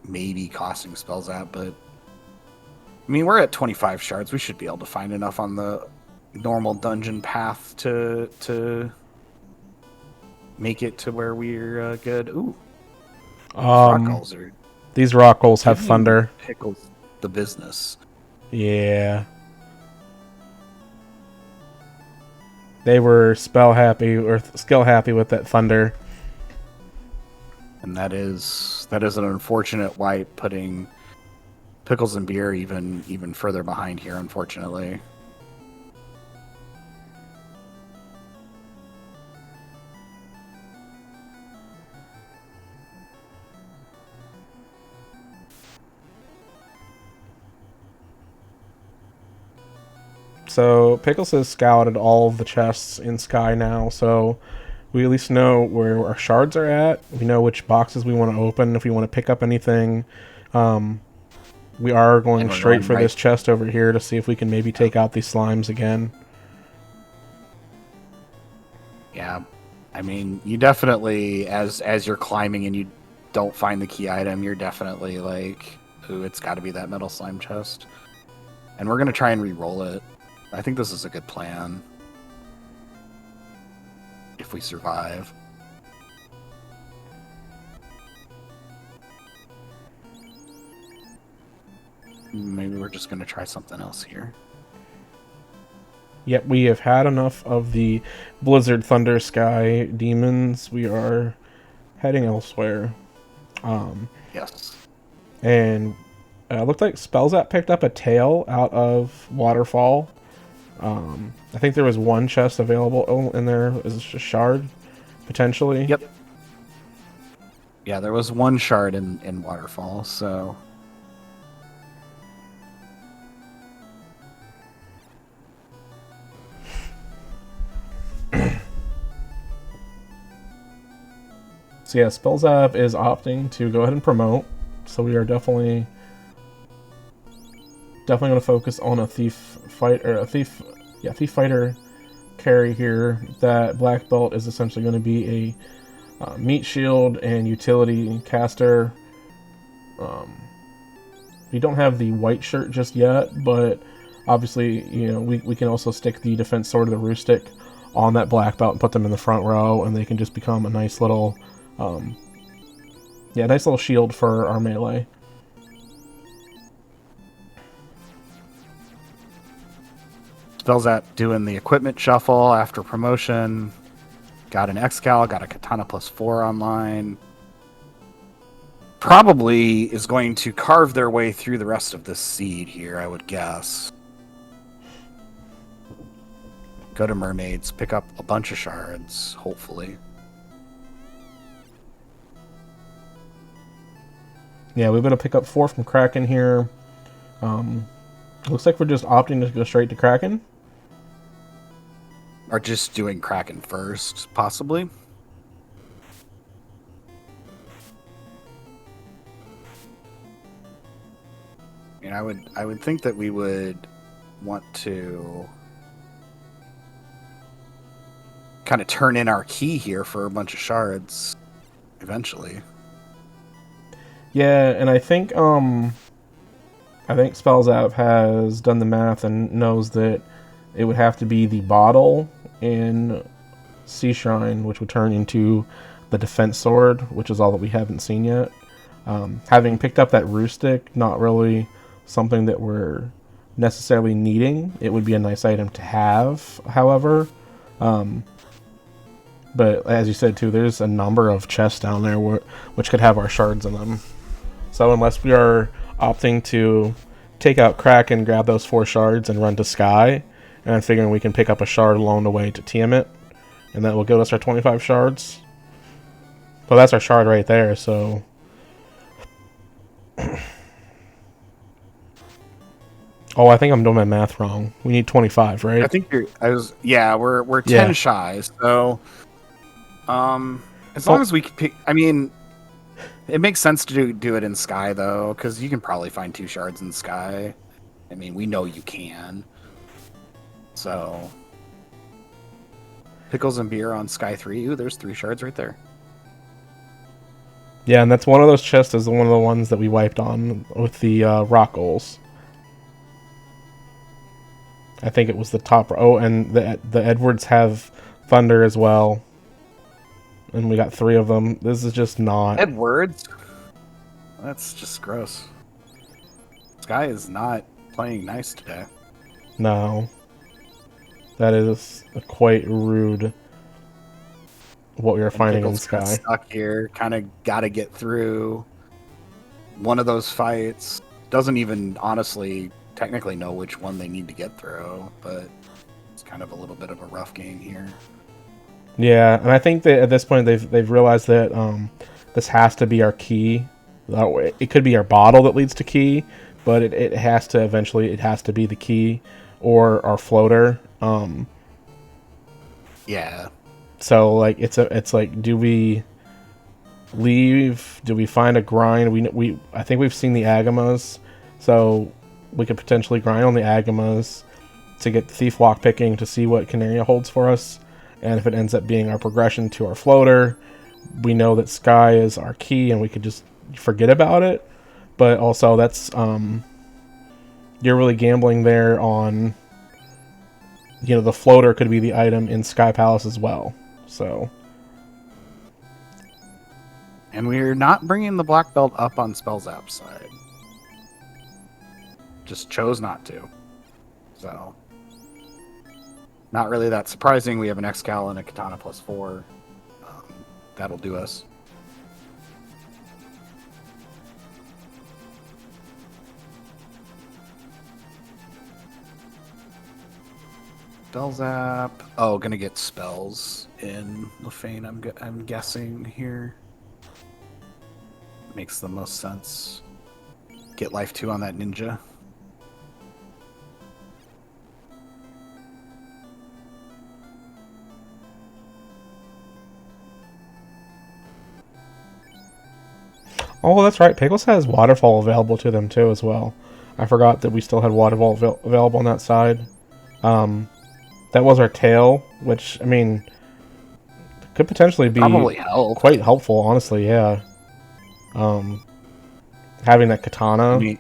maybe costing Spellzapp, but I mean, we're at 25 shards. We should be able to find enough on the normal dungeon path to make it to where we're good. Ooh, these rock goals have thunder. Pickles the business. Yeah. They were skill happy with that thunder. And that is an unfortunate wipe, putting Pickles and Beer even further behind here, unfortunately. So Pickles has scouted all of the chests in Sky now, so we at least know where our shards are at. We know which boxes we want to open if we want to pick up anything. We are going straight for this chest over here to see if we can maybe take out these slimes again. Yeah, I mean, you definitely, as you're climbing and you don't find the key item, you're definitely like, ooh, it's got to be that metal slime chest. And we're going to try and re-roll it. I think this is a good plan. If we survive. Maybe we're just going to try something else here. Yep, we have had enough of the Blizzard Thunder Sky demons. We are heading elsewhere. Yes. And it looked like Spellzapp picked up a tail out of Waterfall. I think there was one chest available in there as a shard, potentially. Yep. Yeah, there was one shard in Waterfall, so... So yeah, Spellzapp is opting to go ahead and promote. So we are definitely going to focus on a thief fighter carry here. That black belt is essentially going to be a meat shield and utility caster. We don't have the white shirt just yet, but obviously, you know, we can also stick the defense sword of the Roostic on that black belt and put them in the front row, and they can just become a nice little nice little shield for our melee. Spellzapp doing the equipment shuffle after promotion. Got an Excal, got a Katana +4 online. Probably is going to carve their way through the rest of this seed here, I would guess. Go to Mermaids, pick up a bunch of shards, hopefully. Yeah, we're going to pick up 4 from Kraken here. Looks like we're just opting to go straight to Kraken. Or just doing Kraken first, possibly. And I would think that we would want to kind of turn in our key here for a bunch of shards eventually. Yeah, and I think Spellzapp has done the math and knows that it would have to be the bottle in Sea Shrine, which would turn into the defense sword, which is all that we haven't seen yet. Having picked up that Roostic, not really something that we're necessarily needing. It would be a nice item to have, however. Um, but as you said too, there's a number of chests down there which could have our shards in them. So unless we are opting to take out Kraken, grab those 4 shards, and run to Sky, and I'm figuring we can pick up a shard along the way to Tiamat, and that will give us our 25 shards. Well, that's our shard right there, so... Oh, I think I'm doing my math wrong. We need 25, I right? think yeah, we're 10 Yeah. shy, so as long Well, as we can pick, I mean, it makes sense to do it in Sky though, because you can probably find 2 shards in Sky. I mean, we know you can. So pickles and beer on Sky 3. Ooh, there's 3 shards right there. yeah, and that's one of those chests is one of the ones that we wiped on with the rock goals. I think it was the top. Oh, and the Edwards have thunder as well, and we got 3 of them. This is just not. Edwards? That's just gross. Sky is not playing nice today. No, that is quite rude. What we are And finding in Pickles got Sky. stuck here. Kind of got to get through one of those fights. Doesn't even honestly technically know which one they need to get through, but it's kind of a little bit of a rough game here. Yeah, and I think that at this point they've realized that this has to be our key. It could be our bottle that leads to key, but it has to eventually it has to be the key or our floater. Yeah. So like it's like, do we leave? Do we find a grind? We I think we've seen the Agamas, so we could potentially grind on the Agamas to get the Thief Lock picking to see what Canaria holds for us. And if it ends up being our progression to our floater, we know that Sky is our key and we could just forget about it. But also that's you're really gambling there on, the floater could be the item in Sky Palace as well. So And we're not bringing the black belt up on Spellzapp's side. Just chose not to. So, not really that surprising. We have an Excal and a Katana +4. That'll do us. Spellzapp. Oh, gonna get spells in Lefane. I'm guessing here. Makes the most sense. Get life 2 on that ninja. oh, that's right. Pickles has Waterfall available to them too as well. I forgot that we still had Waterfall available on that side. That was our tail, which I mean could potentially be Probably help. quite helpful, honestly. Yeah. Having that katana I mean,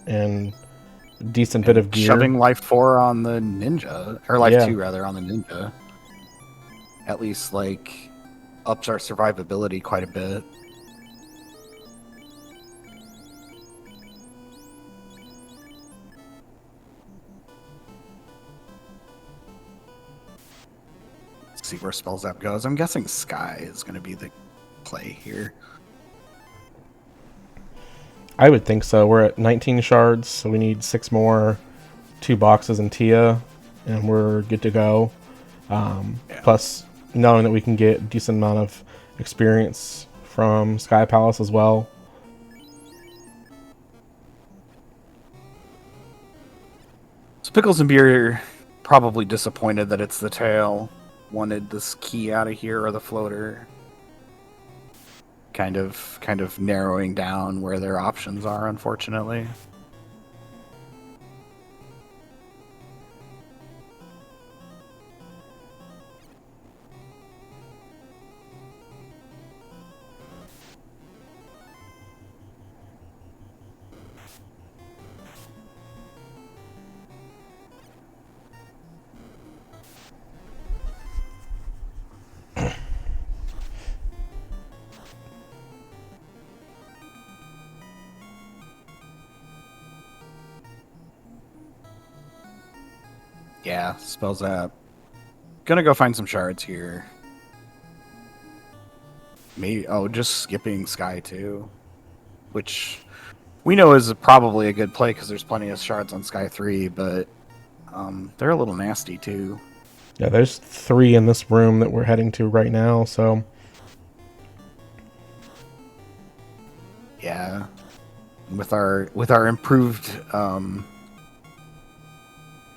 and decent bit of gear. shoving life 4 on the ninja, or life Yeah. 2 rather on the ninja. At least like ups our survivability quite a bit. See where Spellzapp goes. I'm guessing Sky is going to be the play here. I would think so. We're at 19 shards, so we need 6 more, 2 boxes in Tia, and we're good to go. Yeah. Plus, knowing that we can get a decent amount of experience from Sky Palace as well. So Pickles and Beer probably disappointed that it's the tail. Wanted this key out of here or the floater. Kind of narrowing down where their options are, unfortunately. Yeah, Spellzapp. Gonna go find some shards here. Maybe, oh, just skipping Sky too, which we know is probably a good play because there's plenty of shards on Sky 3, but they're a little nasty too. Yeah, there's 3 in this room that we're heading to right now, so... Yeah. With our improved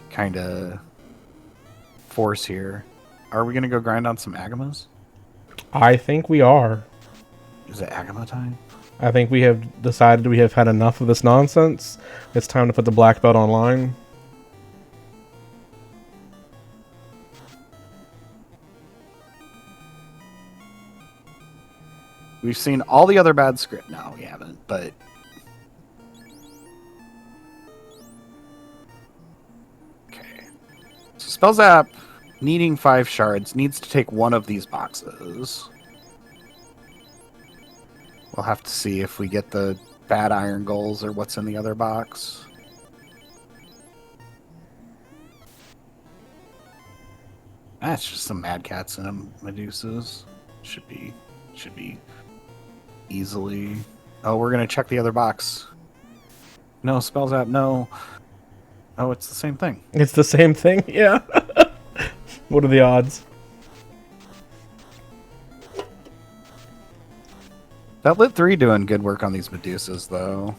kind of force here, are we gonna go grind on some Agamas? I think we are. Is it Agama time? I think we have decided we have had enough of this nonsense. It's time to put the black belt online. We've seen all the other bad script. No, we haven't, but okay. So Spellzapp, needing 5 shards, needs to take one of these boxes. We'll have to see if we get the bad iron goals or what's in the other box. That's just some Mad Cats and Medusas. Should be easily. Oh, we're gonna check the other box. No, Spellzapp, no. Oh, it's the same thing. It's the same thing, yeah. What are the odds? That Lit 3 doing good work on these Medusas, though.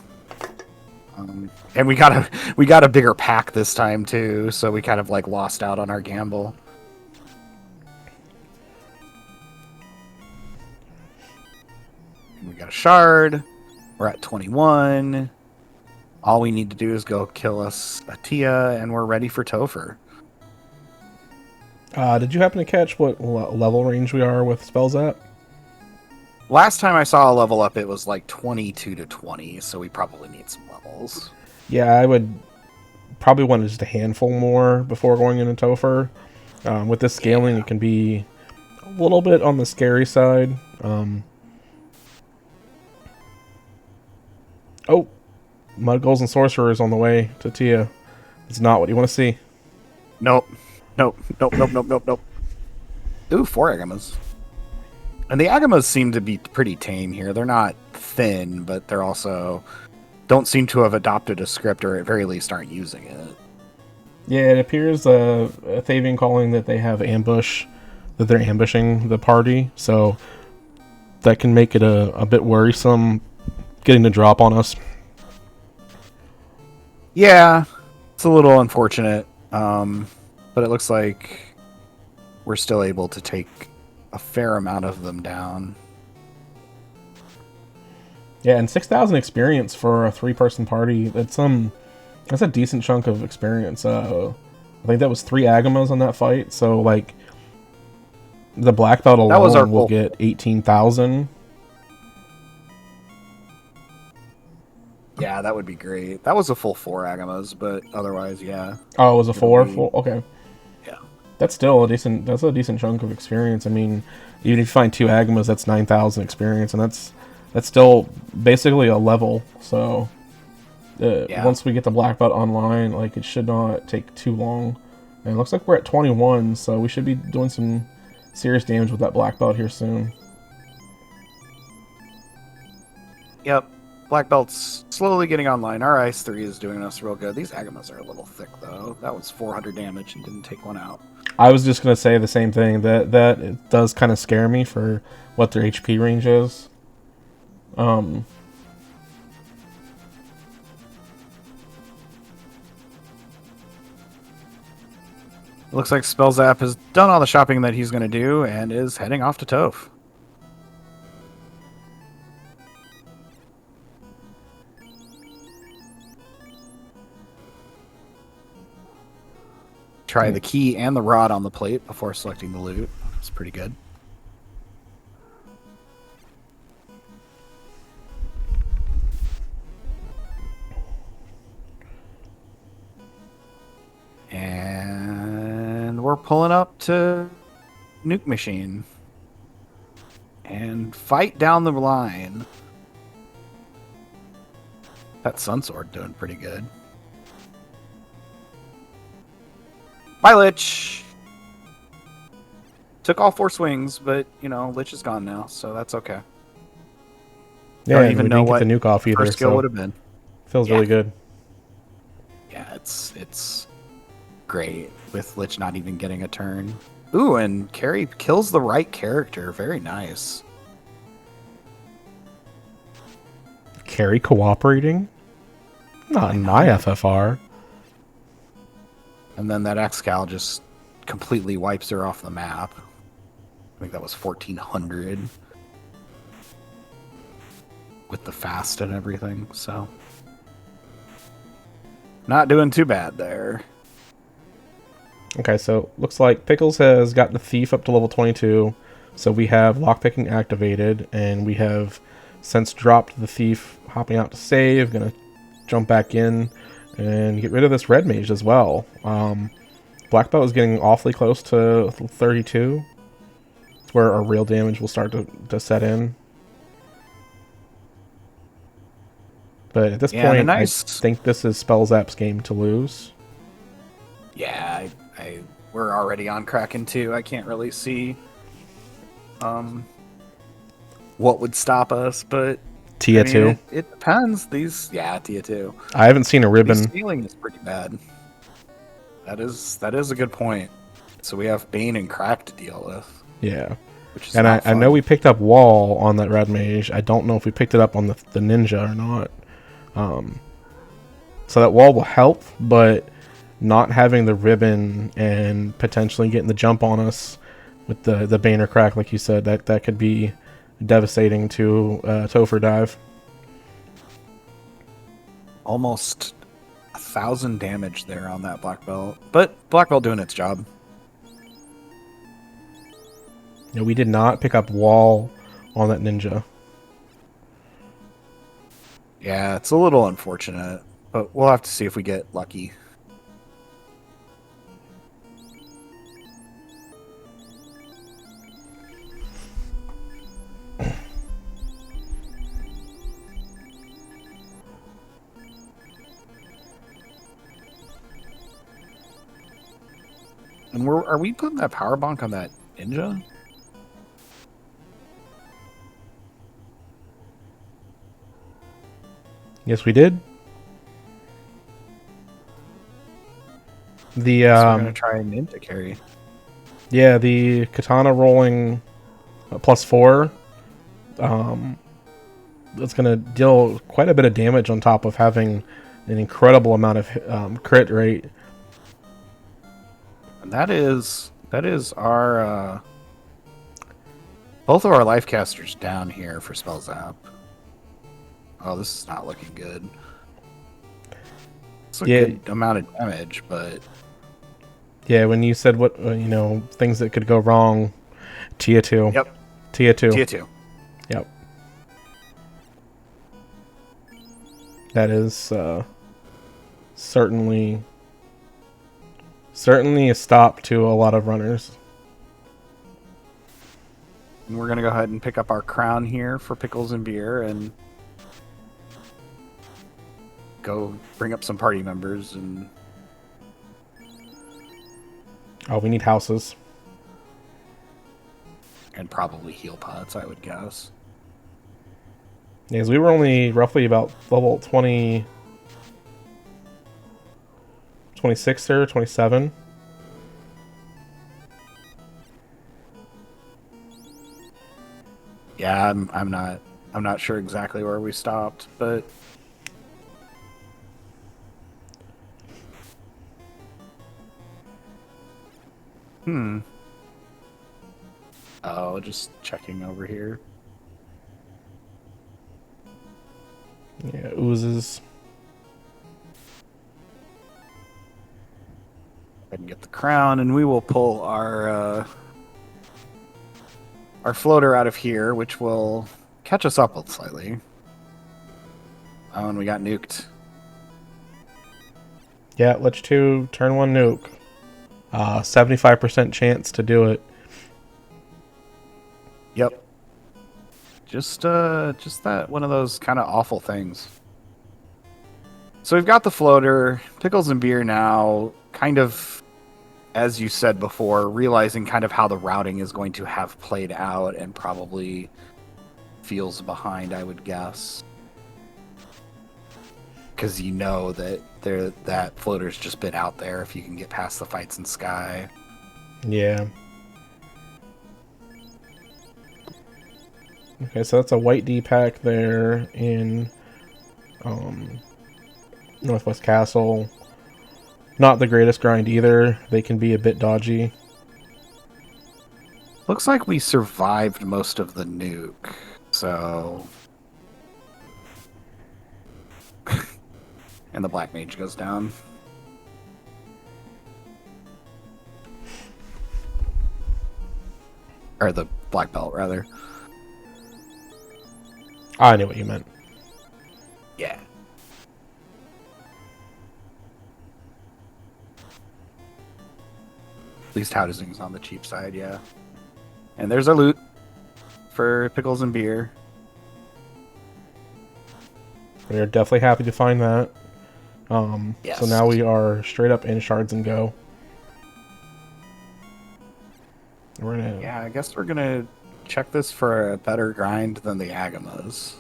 And we got a bigger pack this time, too, so we kind of, like, lost out on our gamble. We got a shard. We're at 21. All we need to do is go kill us a Tia, and we're ready for Topher. Did you happen to catch what level range we are with Spellzapp? Last time I saw a level up, it was like 22 to 20, so we probably need some levels. Yeah, I would probably want just a handful more before going into Topher. With this scaling, it can be a little bit on the scary side. Oh, Mud Goals and Sorcerers on the way to Tia. It's not what you want to see. Nope. Nope. Ooh, 4 Agamas. And the Agamas seem to be pretty tame here. They're not thin, but they're also don't seem to have adopted a script, or at very least aren't using it. Yeah, it appears Thavian calling that they have ambush, that they're ambushing the party, so that can make it a bit worrisome getting the drop on us. Yeah, it's a little unfortunate, but it looks like we're still able to take a fair amount of them down. Yeah, and 6,000 experience for a 3-person party. That's a decent chunk of experience. I think that was 3 Agamas on that fight. So like the black belt alone will get 18,000. Yeah, that would be great. That was a full 4 Agamas, but otherwise, yeah. Oh, it was a 4 full. Okay. Yeah. That's still a decent chunk of experience. I mean, even if you find 2 Agamas, that's 9,000 experience, and that's still basically a level. So once we get the black belt online, like, it should not take too long. And it looks like we're at 21, so we should be doing some serious damage with that black belt here soon. Yep. Black belt's slowly getting online. Our Ice 3 is doing us real good. These Agamas are a little thick, though. That was 400 damage and didn't take one out. I was just going to say the same thing. That it does kind of scare me for what their HP range is. It looks like Spellzapp has done all the shopping that he's going to do and is heading off to Toph. Try the key and the rod on the plate before selecting the loot. It's pretty good. And we're pulling up to Nuke Machine. And fight down the line. That Sunsword doing pretty good. Bye, Lich. Took all 4 swings, but, you know, Lich is gone now, so that's okay. Yeah, Don't and even we know didn't get what the nuke off either, first skill so would have been. feels really good. Yeah, it's great with Lich not even getting a turn. Ooh, and Carrie kills the right character. Very nice. Carrie cooperating? Not in my FFR. And then that Excal just completely wipes her off the map. I think that was 1400 with the fast and everything, so not doing too bad there. Okay, so looks like Pickles has got the Thief up to level 22, so we have lockpicking activated, and we have since dropped the Thief hopping out to save, gonna jump back in and get rid of this Red Mage as well. Black Belt is getting awfully close to 32. It's where our real damage will start to set in. But at this point, I think this is Spellzapp's game to lose. Yeah, we're already on Kraken 2. I can't really see what would stop us, but Tia 2. It depends. Tia 2. I haven't seen a ribbon. The ceiling is pretty bad. That is a good point. So we have Bane and Crack to deal with. Yeah. Which is and I know we picked up Wall on that Red Mage. I don't know if we picked it up on the Ninja or not. So that Wall will help, but not having the ribbon and potentially getting the jump on us with the Bane or Crack, like you said, that could be devastating to Topher dive. Almost 1,000 damage there on that Black Belt, but Black Belt doing its job. No, we did not pick up Wall on that Ninja. Yeah, it's a little unfortunate, but we'll have to see if we get lucky. And are we putting that power bonk on that Ninja? Yes, we did. The so we're gonna try a Ninja carry. Yeah, the Katana rolling +4. It's gonna deal quite a bit of damage on top of having an incredible amount of crit rate. And that is our both of our life casters down here for Spellzapp. Oh, this is not looking good. It's a good amount of damage, but yeah, when you said what things that could go wrong, Tia 2. Yep. Tia 2. Tia 2. Yep. That is certainly a stop to a lot of runners. And we're gonna go ahead and pick up our crown here for Pickles and Beer and go bring up some party members and we need houses. And probably heal pots, I would guess. Yeah, because we were only roughly about level 26 there, 27. Yeah, I'm not sure exactly where we stopped, but oh, just checking over here. Yeah, oozes. I can get the crown, and we will pull our floater out of here, which will catch us up slightly. Oh, and we got nuked. Yeah, Lich 2, turn 1 nuke. 75% chance to do it. Yep. Just that one of those kind of awful things. So we've got the floater, Pickles and Beer now kind of as you said before, realizing kind of how the routing is going to have played out and probably feels behind, I would guess. Because you know that that floater's just been out there if you can get past the fights in Sky. Yeah. Okay, so that's a white D-Pack there in Northwest Castle. Not the greatest grind either. They can be a bit dodgy. Looks like we survived most of the nuke, so... and the Black Mage goes down. Or the Black Belt, rather. I knew what you meant. Yeah. At least housing's on the cheap side, yeah. And there's our loot for pickles and beer. We are definitely happy to find that. Yes. So now we are straight up in shards and go. We're gonna... Yeah, I guess we're gonna check this for a better grind than the Agamas.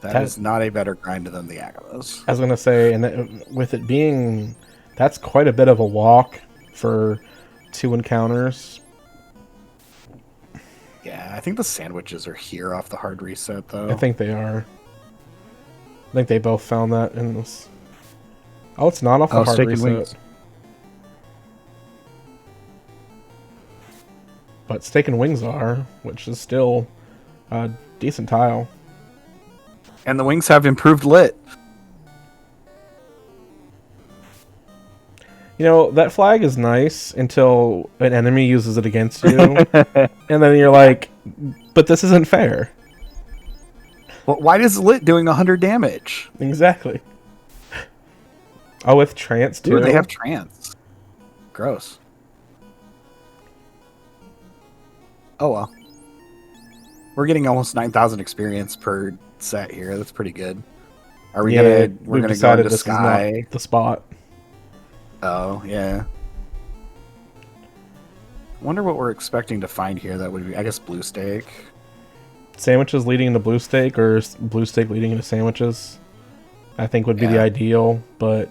That is not a better grind than the Agamas. I was gonna say, and with it being, that's quite a bit of a walk for 2 encounters. Yeah, I think the sandwiches are here off the hard reset, though. I think they are. I think they both found that in this. Oh, it's not off the hard reset. Wings. But steak and wings are, which is still a decent tile. And the wings have improved lit. You know, that flag is nice until an enemy uses it against you. And then you're like, but this isn't fair. Well, why is lit doing 100 damage? Exactly. Oh, with trance too? Dude, they have trance. Gross. Oh well. We're getting almost 9,000 experience per set here. That's pretty good. Are we gonna? We're gonna go into Sky. Is not the spot. Oh yeah. Wonder what we're expecting to find here. That would be, I guess, blue steak. Sandwiches leading into blue steak, or blue steak leading into sandwiches, I think would be the ideal. But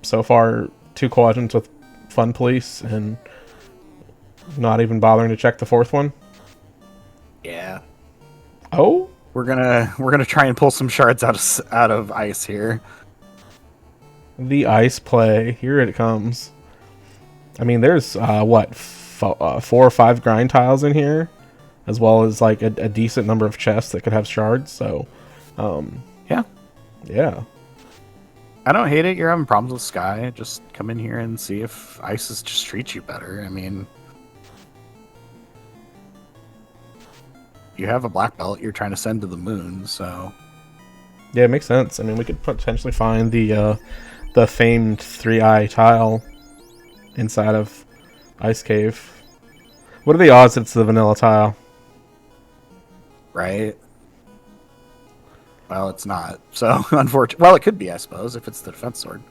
so far, 2 quadrants with Fun Police and not even bothering to check the 4th one. Yeah. Oh, we're gonna try and pull some shards out of ice here. The ice play, here it comes. I mean, there's what 4 or 5 grind tiles in here, as well as like a decent number of chests that could have shards. So, yeah. I don't hate it. You're having problems with Sky. Just come in here and see if ices just treats you better. I mean, you have a black belt you're trying to send to the moon, so yeah, it makes sense. I mean, we could potentially find the famed 3-eye tile inside of Ice Cave. What are the odds it's the vanilla tile? Right. Well, it's not. So, unfortunately, well, it could be, I suppose, if it's the defense sword.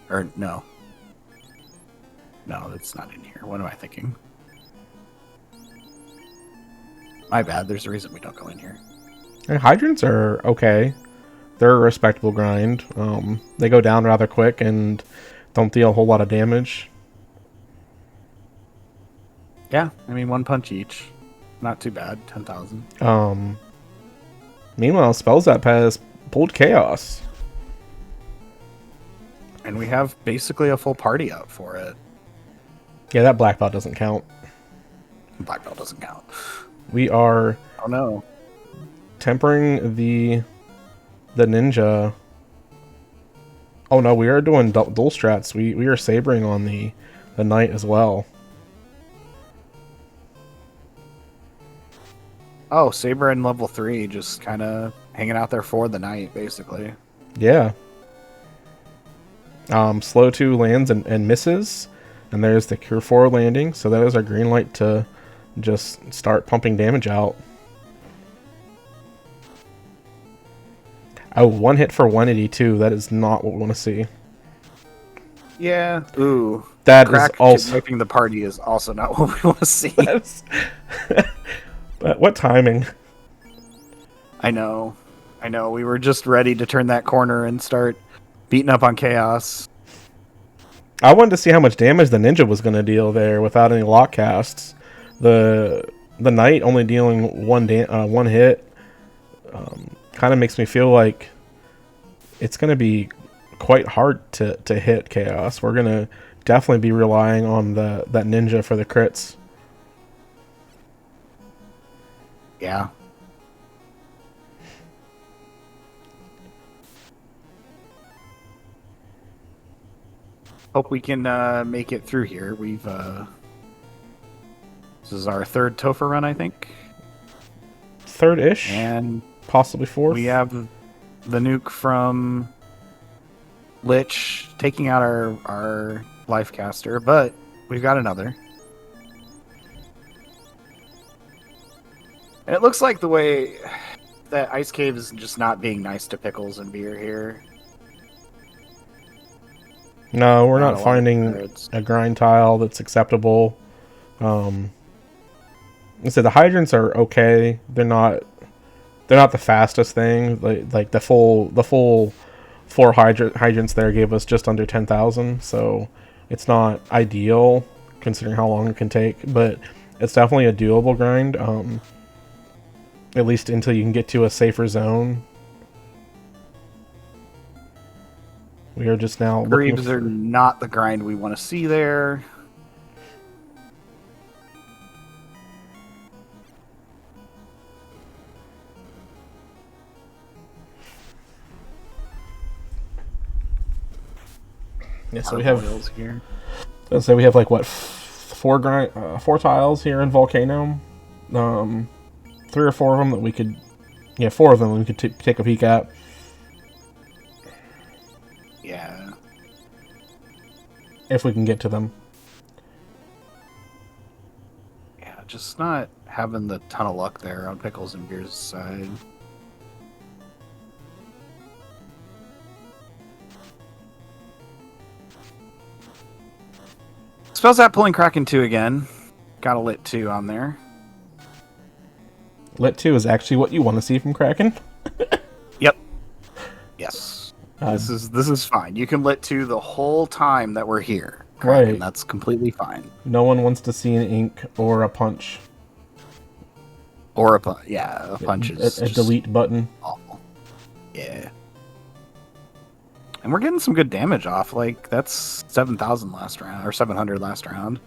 Or no. No, it's not in here. What am I thinking? My bad. There's a reason we don't go in here. And hydrants are okay. They're a respectable grind. They go down rather quick and don't deal a whole lot of damage. Yeah, I mean, 1 punch each. Not too bad. 10,000. Meanwhile, Spellzapp has pulled Chaos. And we have basically a full party up for it. Yeah, that black belt doesn't count. Black belt doesn't count. We are... Oh, no. Tempering the ninja. Oh, no, we are doing dual strats. We are sabering on the knight as well. Oh, Saber in level 3, just kind of hanging out there for the night, basically. Yeah. Slow 2 lands and misses. And there's the Cure 4 landing. So that is our green light to just start pumping damage out. Oh, 1 hit for 182. That is not what we want to see. Yeah. Ooh. That is Crack also wiping the party is also not what we want to see. that's. But what timing? I know. I know. We were just ready to turn that corner and start beating up on Chaos. I wanted to see how much damage the ninja was going to deal there without any lock casts. The knight only dealing one hit kind of makes me feel like it's going to be quite hard to hit Chaos. We're going to definitely be relying on that ninja for the crits. Yeah. Hope we can make it through here. We've this is our third Topher run, I think. Third-ish, And possibly fourth. we have the nuke from Lich taking out our life caster, but we've got another. And it looks like the way that Ice Cave is just not being nice to Pickles and Beer here. No, we're Not a not lot of finding cards. a grind tile that's acceptable. So the hydrants are okay. They're not the fastest thing. Like the full four hydrants there gave us just under 10,000. So it's not ideal considering how long it can take, but it's definitely a doable grind. At least until you can get to a safer zone. We are just now looking Greaves are not the grind we want to see there. Yeah, so we have Oils here. let's say we have like what four tiles here in Volcano. 3 or 4 of them that we could, yeah, 4 of them we could take a peek at. Yeah. If we can get to them. Yeah, just not having the ton of luck there on Pickles and Beer's side. Spellzapp pulling Kraken 2 again. Got a lit 2 on there. Lit 2 is actually what you want to see from Kraken. Yep. Yes. This is fine. You can lit 2 the whole time that we're here. Kraken. Right. That's completely fine. No one wants to see an ink or a punch. Or a punch. Yeah, a punch is a delete button. awful. Yeah. And we're getting some good damage off. Like, that's 7,000 last round, or 700 last round.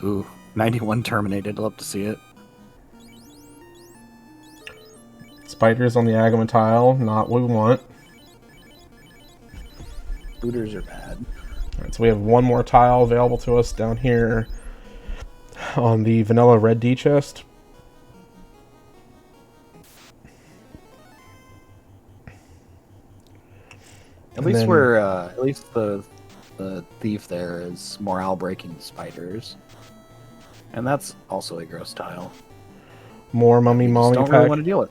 Ooh, 91 terminated. Love to see it. Spiders on the Agama tile, not what we want. Looters are bad. Alright, so we have one more tile available to us down here on the vanilla red D chest. At least at least the thief there is morale breaking spiders. And that's also a gross tile. More mummy You just mommy don't pack. really want to deal with.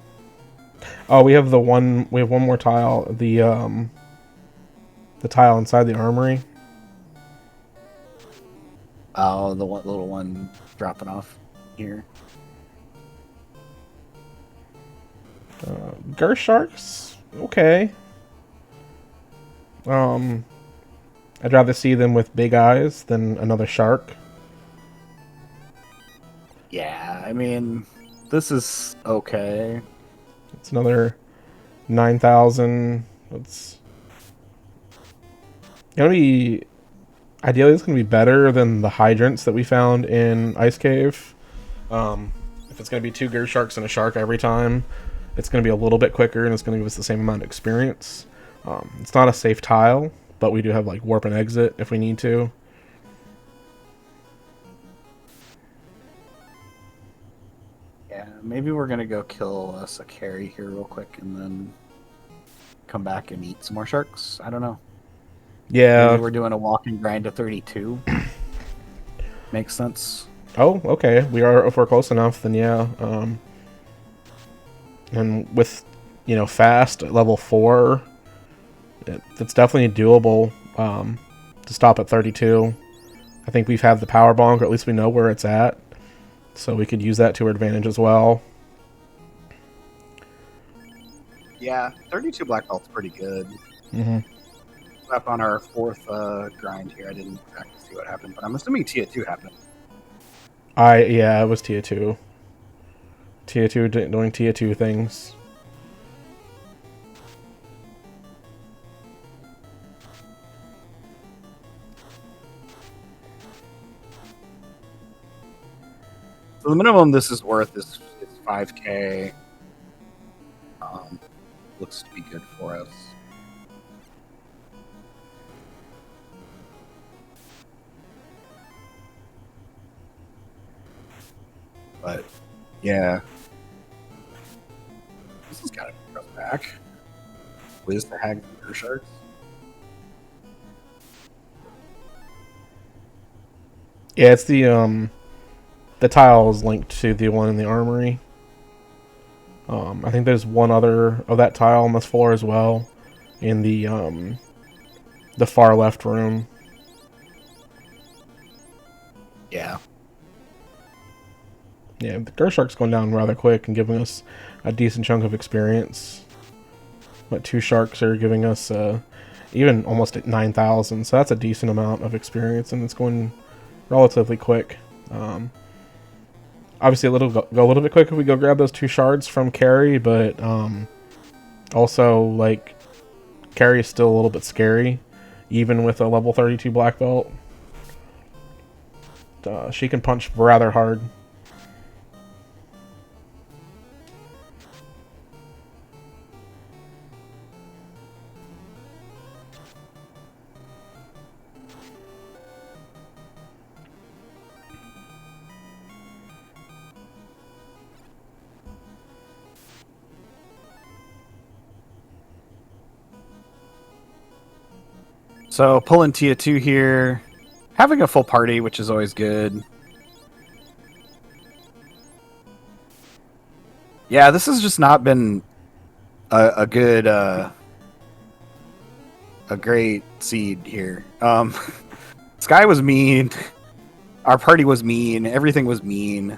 Oh, we have one more tile. The tile inside the armory. Oh, the little one dropping off here. Gersh sharks, okay. I'd rather see them with big eyes than another shark. Yeah, I mean, this is okay. It's another 9,000. It's gonna be ideally it's gonna be better than the hydrants that we found in Ice Cave. If it's gonna be 2 Gersh sharks and a shark every time, it's gonna be a little bit quicker and it's gonna give us the same amount of experience. It's not a safe tile, but we do have like warp and exit if we need to. Yeah, maybe we're gonna go kill us a carry here real quick and then come back and eat some more sharks. I don't know. Yeah. Maybe we're doing a walk and grind to 32. Makes sense. Oh, okay. We are, if we're close enough, then yeah. And with, fast at level 4, that's definitely doable. to stop at 32. I think we've had the power bonk, or at least we know where it's at. So we could use that to our advantage as well. Yeah, 32 black belt's pretty good. Mm-hmm. Up on our fourth grind here. I didn't exactly see what happened, but I'm assuming Tier 2 happened. Yeah, it was Tier 2. Tier 2 doing Tier 2 things. So the minimum this is worth is 5k. Looks to be good for us. But yeah, this has got to be us back. Wiz the Hag and Sharks. Yeah, it's the tile is linked to the one in the armory. I think there's one other of that tile on this floor as well, in the far left room. Yeah. Yeah, the Gershark's going down rather quick and giving us a decent chunk of experience. But 2 sharks are giving us even almost at 9,000, so that's a decent amount of experience, and it's going relatively quick. Obviously, go a little bit quick if we go grab those 2 shards from Carrie, but also, like, Carrie is still a little bit scary, even with a level 32 black belt. She can punch rather hard. So pulling Tier 2 here. Having a full party, which is always good. Yeah, this has just not been a good, a great seed here. Sky was mean. Our party was mean. Everything was mean.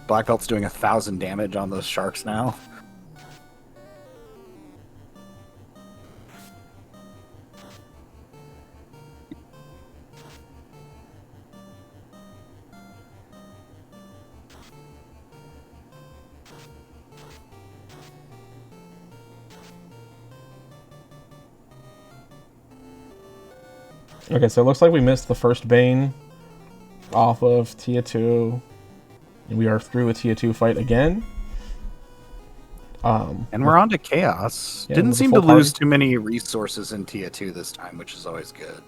Black Belt's doing 1,000 damage on those sharks now. Okay, so it looks like we missed the first Bane off of Tier 2. And we are through a Tier 2 fight again. And we're on to Chaos. Yeah, Didn't with a seem full to lose party. too many resources in Tier 2 this time, which is always good.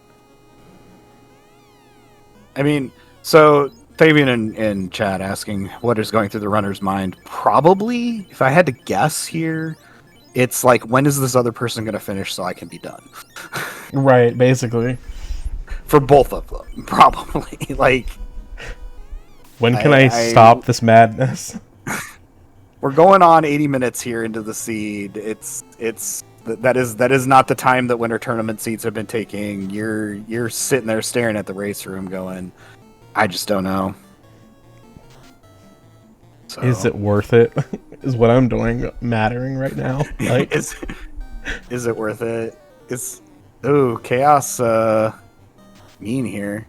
I mean, so Fabian in chat asking what is going through the runner's mind. Probably, if I had to guess here, it's like, when is this other person going to finish so I can be done? Right, basically. For both of them, probably. Like, When can I stop this madness? we're going on 80 minutes here into the seed. That is not the time that winter tournament seeds have been taking. You're sitting there staring at the race room going, I just don't know. So, Is it worth it? Is what I'm doing mattering right now? Like, is it worth it? Chaos mean here.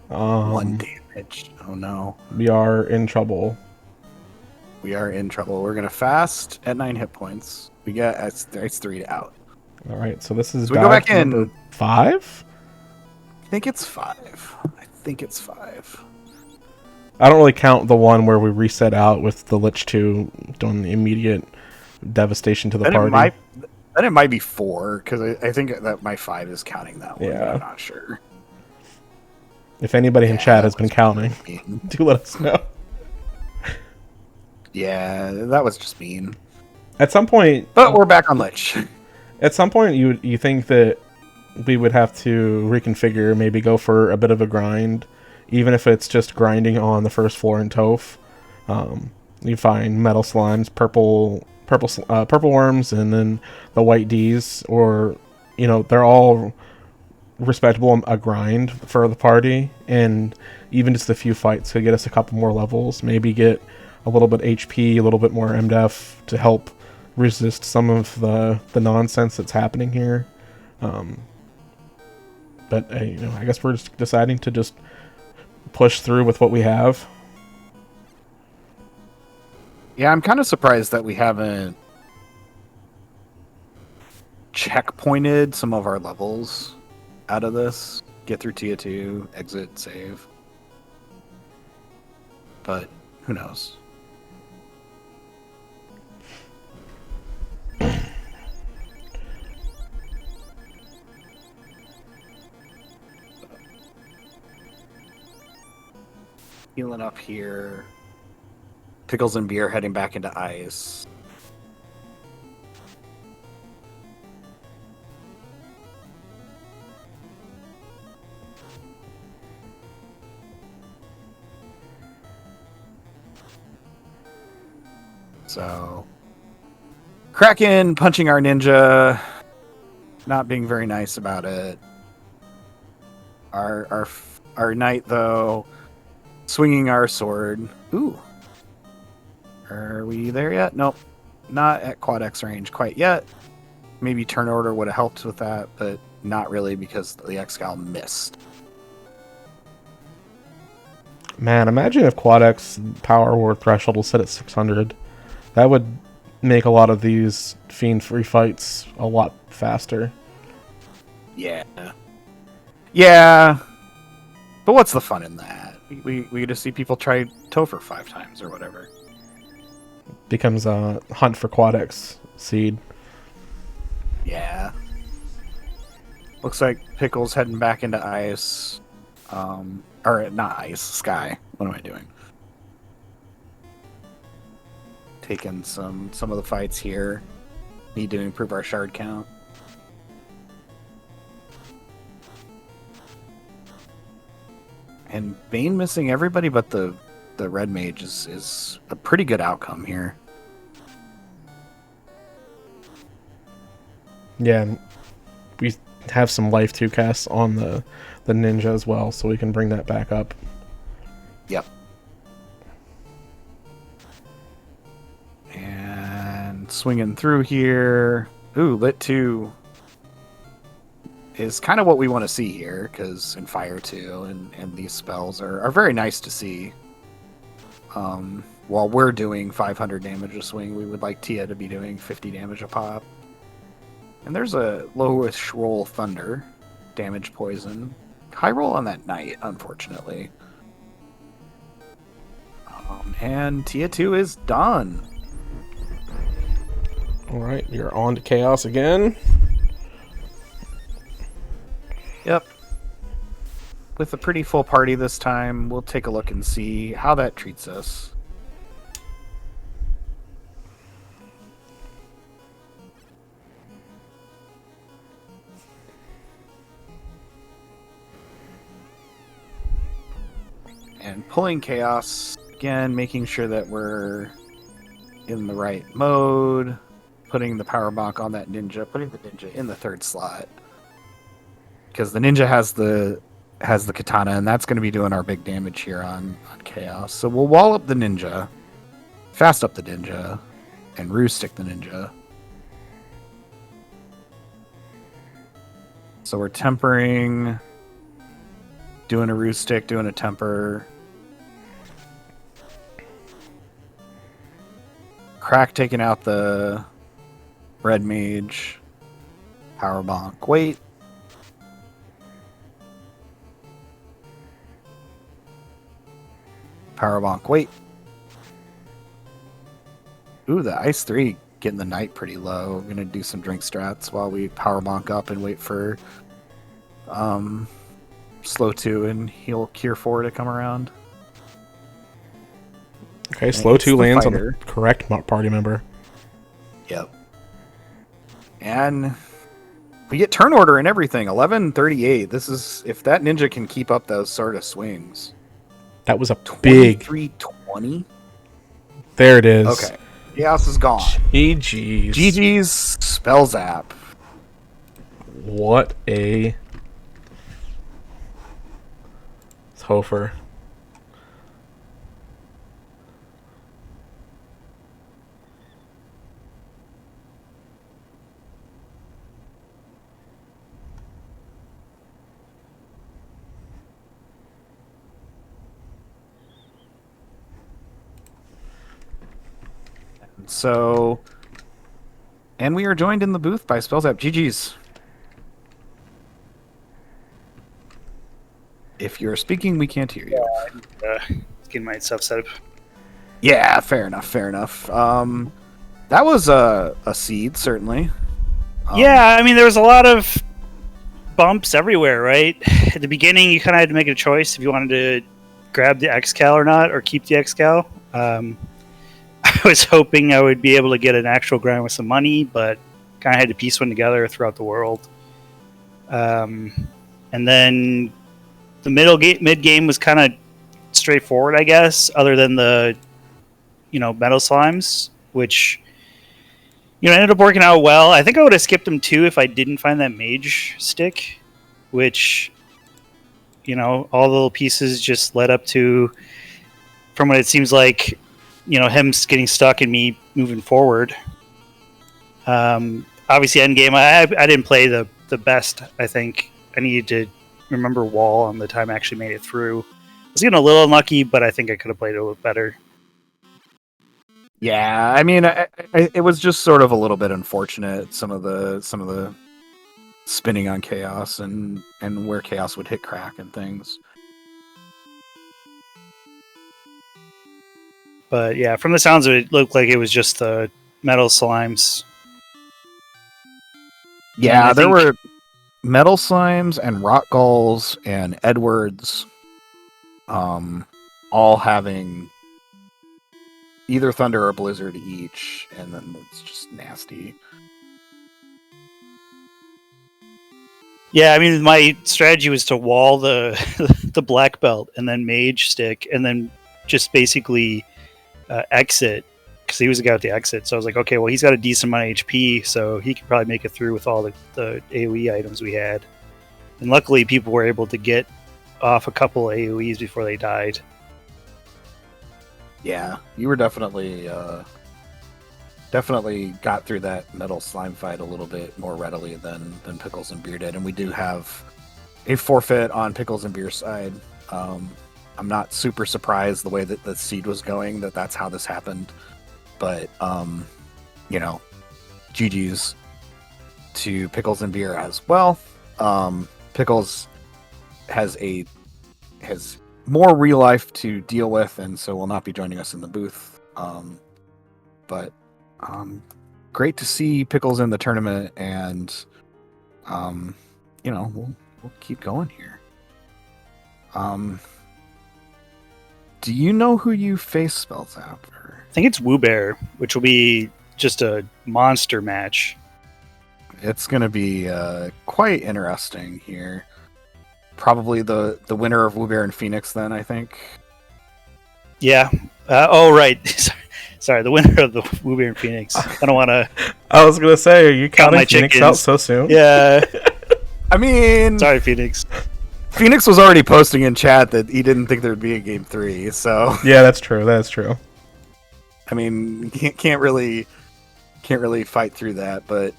1 damage. Oh no. We are in trouble. We are in trouble. We're gonna fast at 9 hit points. We got it's 3 out. All right, so this is So we go back in. number 5. I think it's 5. I don't really count the one where we reset out with the Lich 2 doing the immediate devastation to the party. It might be 4 because I think that my 5 is counting that one. Yeah. But I'm not sure. If anybody in chat has been counting, mean. do let us know. Yeah, that was just mean. At some point, But we're back on Lich. At some point, you think that we would have to reconfigure, maybe go for a bit of a grind, even if it's just grinding on the first floor in Toph. You find metal slimes, purple purple worms and then the white Ds, or they're all respectable, a grind for the party, and even just a few fights could get us a couple more levels, maybe get a little bit HP, a little bit more MDef to help resist some of the nonsense that's happening here. But I guess we're just deciding to just push through with what we have. Yeah, I'm kind of surprised that we haven't checkpointed some of our levels out of this. Get through Tier 2, exit, save. But who knows? Healing up here. Pickles and Beer heading back into ice. So, Kraken punching our ninja, not being very nice about it. Our knight, though, swinging our sword. Ooh. Are we there yet? Nope. Not at quad X range quite yet. Maybe turn order would have helped with that, but not really because the X-Gal missed. Man, imagine if quad X power war threshold was set at 600. That would make a lot of these fiend free fights a lot faster. Yeah. Yeah. But what's the fun in that? We just see people try Topher 5 times or whatever. Becomes a hunt for quad X seed. Yeah. Looks like Pickle's heading back into ice. Or not ice, sky. What am I doing? Taking some of the fights here. Need to improve our shard count. And Bane missing everybody but the red mage is a pretty good outcome here. Yeah, and we have some life 2 casts on the ninja as well, so we can bring that back up. Yep. And swinging through here. Ooh, Lit 2 is kind of what we want to see here, because in Fire 2 and these spells are very nice to see. While we're doing 500 damage a swing, we would like Tia to be doing 50 damage a pop. And there's a lowish roll Thunder, damage poison. High roll on that Knight, unfortunately. And Tia 2 is done. Alright, you're on to Chaos again. Yep. With a pretty full party this time, we'll take a look and see how that treats us. And pulling Chaos, again, making sure that we're in the right mode, putting the power bonk on that ninja, putting the ninja in the 3rd slot. Because the ninja has the katana, and that's going to be doing our big damage here on Chaos. So we'll wall up the ninja, fast up the ninja, and roost stick the ninja. So we're tempering, doing a roost stick, doing a temper. Crack taking out the red mage. Power bonk. Wait. Power bonk. Wait. Ooh, the Ice 3 getting the Knight pretty low. We're going to do some drink strats while we power bonk up and wait for slow 2 and heal Cure 4 to come around. Okay, slow 2 lands on the correct party member. Yep. And we get turn order and everything. 11:38. This is, if that ninja can keep up those sort of swings. That was a big 23:20. There it is. Okay. Chaos is gone. GG's. GG's Spellzapp. What a Topher. So, and we are joined in the booth by Spellzapp. GG's. If you're speaking, we can't hear you. Getting my stuff set up. Yeah, fair enough. Fair enough. That was a seed, certainly. Yeah, I mean, there was a lot of bumps everywhere, right? At the beginning, you kind of had to make a choice if you wanted to grab the XCal or not, or keep the XCal. I was hoping I would be able to get an actual grind with some money, but kind of had to piece one together throughout the world. And then the mid game was kind of straightforward, I guess, other than the metal slimes, which ended up working out well. I think I would have skipped them too if I didn't find that mage stick, which all the little pieces just led up to, from what it seems like, him getting stuck and me moving forward. Obviously, endgame, I didn't play the best. I think I needed to remember wall on the time I actually made it through. I was getting a little unlucky, but I think I could have played it a little better. Yeah, I mean, it was just sort of a little bit unfortunate. Some of the spinning on chaos and where chaos would hit crack and things. But yeah, from the sounds of it, it looked like it was just the metal slimes. Yeah, there were metal slimes and rock gulls and Edwards, all having either thunder or blizzard each, and then it's just nasty. Yeah, I mean, my strategy was to wall the black belt and then mage stick, and then just basically exit, because he was the guy with the exit. So I was like, okay, well, he's got a decent amount of HP, so he could probably make it through with all the AoE items we had. And luckily, people were able to get off a couple AoEs before they died. Yeah, you were definitely got through that metal slime fight a little bit more readily than Pickles and Beer did, and we do have a forfeit on Pickles and Beer's side. I'm not super surprised the way that the seed was going, that's how this happened. But, GG's to Pickles and Beer as well. Pickles has more real life to deal with, and so will not be joining us in the booth. But great to see Pickles in the tournament, and, we'll keep going here. Do you know who you face, Spellzapp? I think it's Woobear, which will be just a monster match. It's going to be quite interesting here. Probably the winner of Woobear and Phoenix, then, I think. Yeah. Right. Sorry, the winner of the Woobear and Phoenix. I don't want to... I was going to say, are you counting my Phoenix chickens out so soon? Yeah. I mean... Sorry, Phoenix. Phoenix was already posting in chat that he didn't think there would be a game 3, so... Yeah, that's true. That's true. I mean, can't really fight through that, but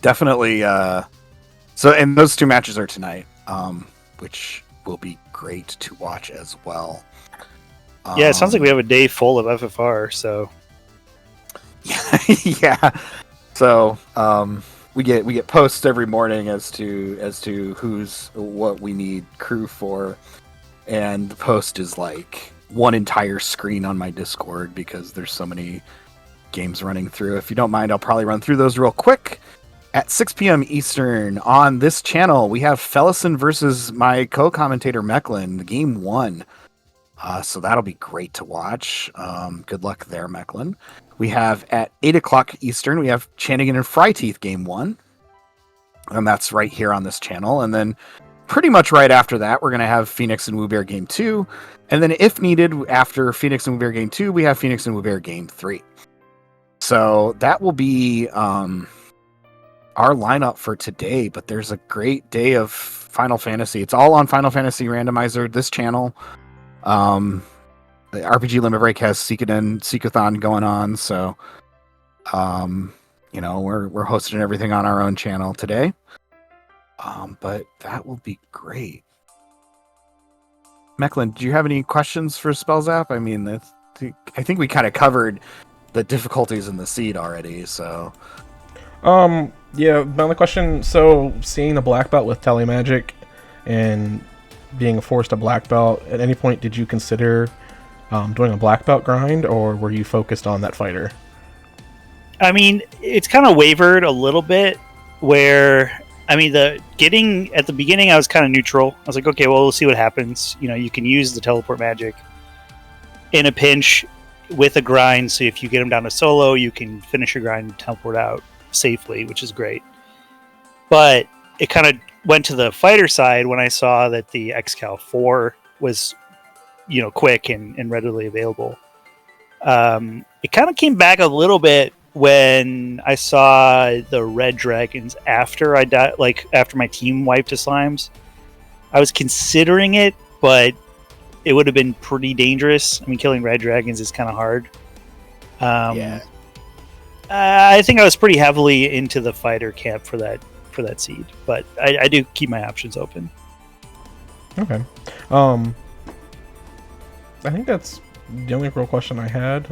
definitely. So, and those two matches are tonight, which will be great to watch as well. Yeah, it sounds like we have a day full of FFR. So, yeah. So, we get posts every morning as to who's what we need crew for, and the post is like one entire screen on my Discord because there's so many games running through. If you don't mind, I'll probably run through those real quick. At 6 p.m. Eastern on this channel, we have Fellison versus my co-commentator Mecklin, the game 1. So that'll be great to watch. Good luck there, Mecklin. We have at 8 o'clock Eastern, we have Chanigan and Fryteeth game 1. And that's right here on this channel. And then pretty much right after that, we're going to have Phoenix and Woobear Game 2. And then if needed, after Phoenix and Woobear Game 2, we have Phoenix and Woobear Game 3. So that will be our lineup for today. But there's a great day of Final Fantasy. It's all on Final Fantasy Randomizer, this channel. The RPG Limit Break has Seekathon going on. So, we're hosting everything on our own channel today. But that will be great. Mecklin, do you have any questions for Spellzapp? I mean, I think we kind of covered the difficulties in the seed already, so... Yeah, my only question, so seeing the black belt with Telemagic and being forced a black belt, at any point did you consider doing a black belt grind, or were you focused on that fighter? I mean, it's kind of wavered a little bit, where... I mean, at the beginning, I was kind of neutral. I was like, okay, well, we'll see what happens. You can use the teleport magic in a pinch with a grind. So if you get him down to solo, you can finish your grind and teleport out safely, which is great. But it kind of went to the fighter side when I saw that the XCal 4 was, quick and readily available. It kind of came back a little bit when I saw the red dragons after I died, after my team wiped to slimes. I was considering it, but it would have been pretty dangerous. I mean, killing red dragons is kind of hard. Yeah. I think I was pretty heavily into the fighter camp for that seed, but I do keep my options open. Okay. I think that's the only real question I had.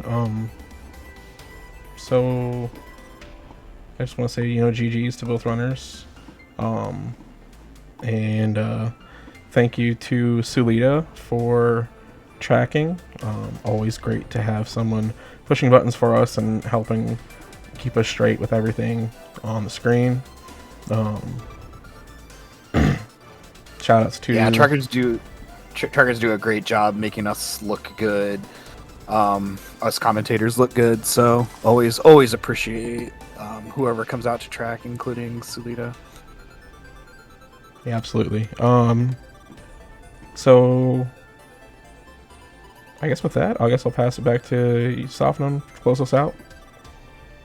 So I just want to say, GG's to both runners. And thank you to Sulita for tracking. Always great to have someone pushing buttons for us and helping keep us straight with everything on the screen. Shout outs to... trackers do a great job making us look good. Us commentators look good, so always appreciate whoever comes out to track, including Sulita. Yeah, absolutely. So I guess with that, I'll pass it back to Sofnum to close us out.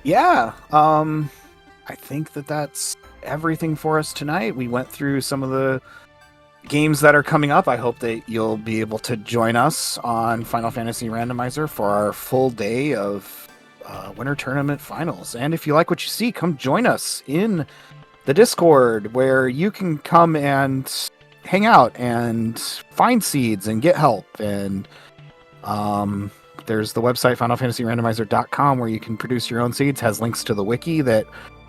Yeah, I think that's everything for us tonight. We went through some of the games that are coming up. I hope that you'll be able to join us on Final Fantasy Randomizer for our full day of Winter Tournament Finals. And if you like what you see, come join us in the Discord, where you can come and hang out and find seeds and get help. And there's the website FinalFantasyRandomizer.com, where you can produce your own seeds. Has links to the wiki that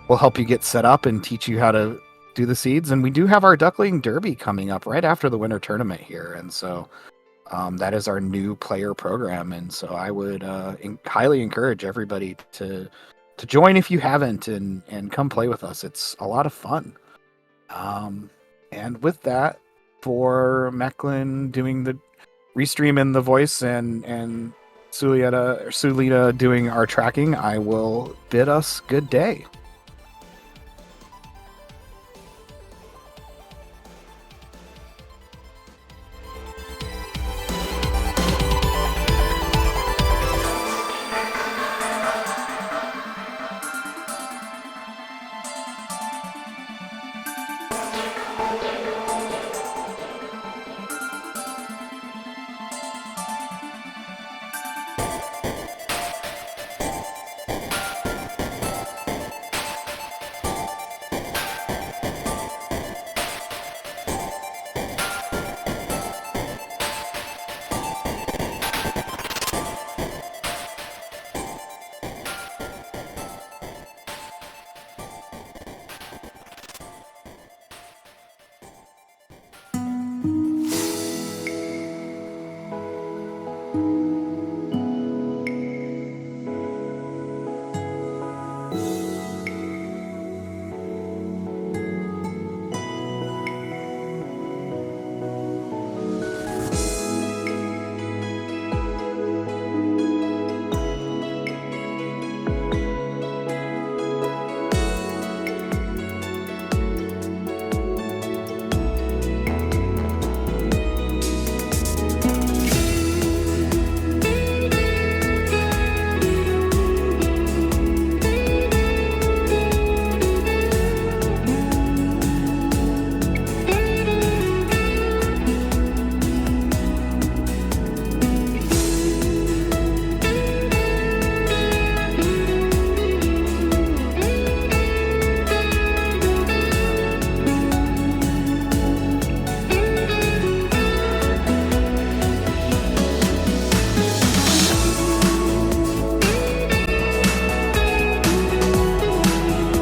will help you get set up and teach you how to do the seeds. And we do have our Duckling Derby coming up right after the Winter Tournament here, and so that is our new player program. And so I would highly encourage everybody to join if you haven't, and come play with us. It's a lot of fun. And with that, for Mecklin doing the restream and the voice, and Sulita doing our tracking, I will bid us good day.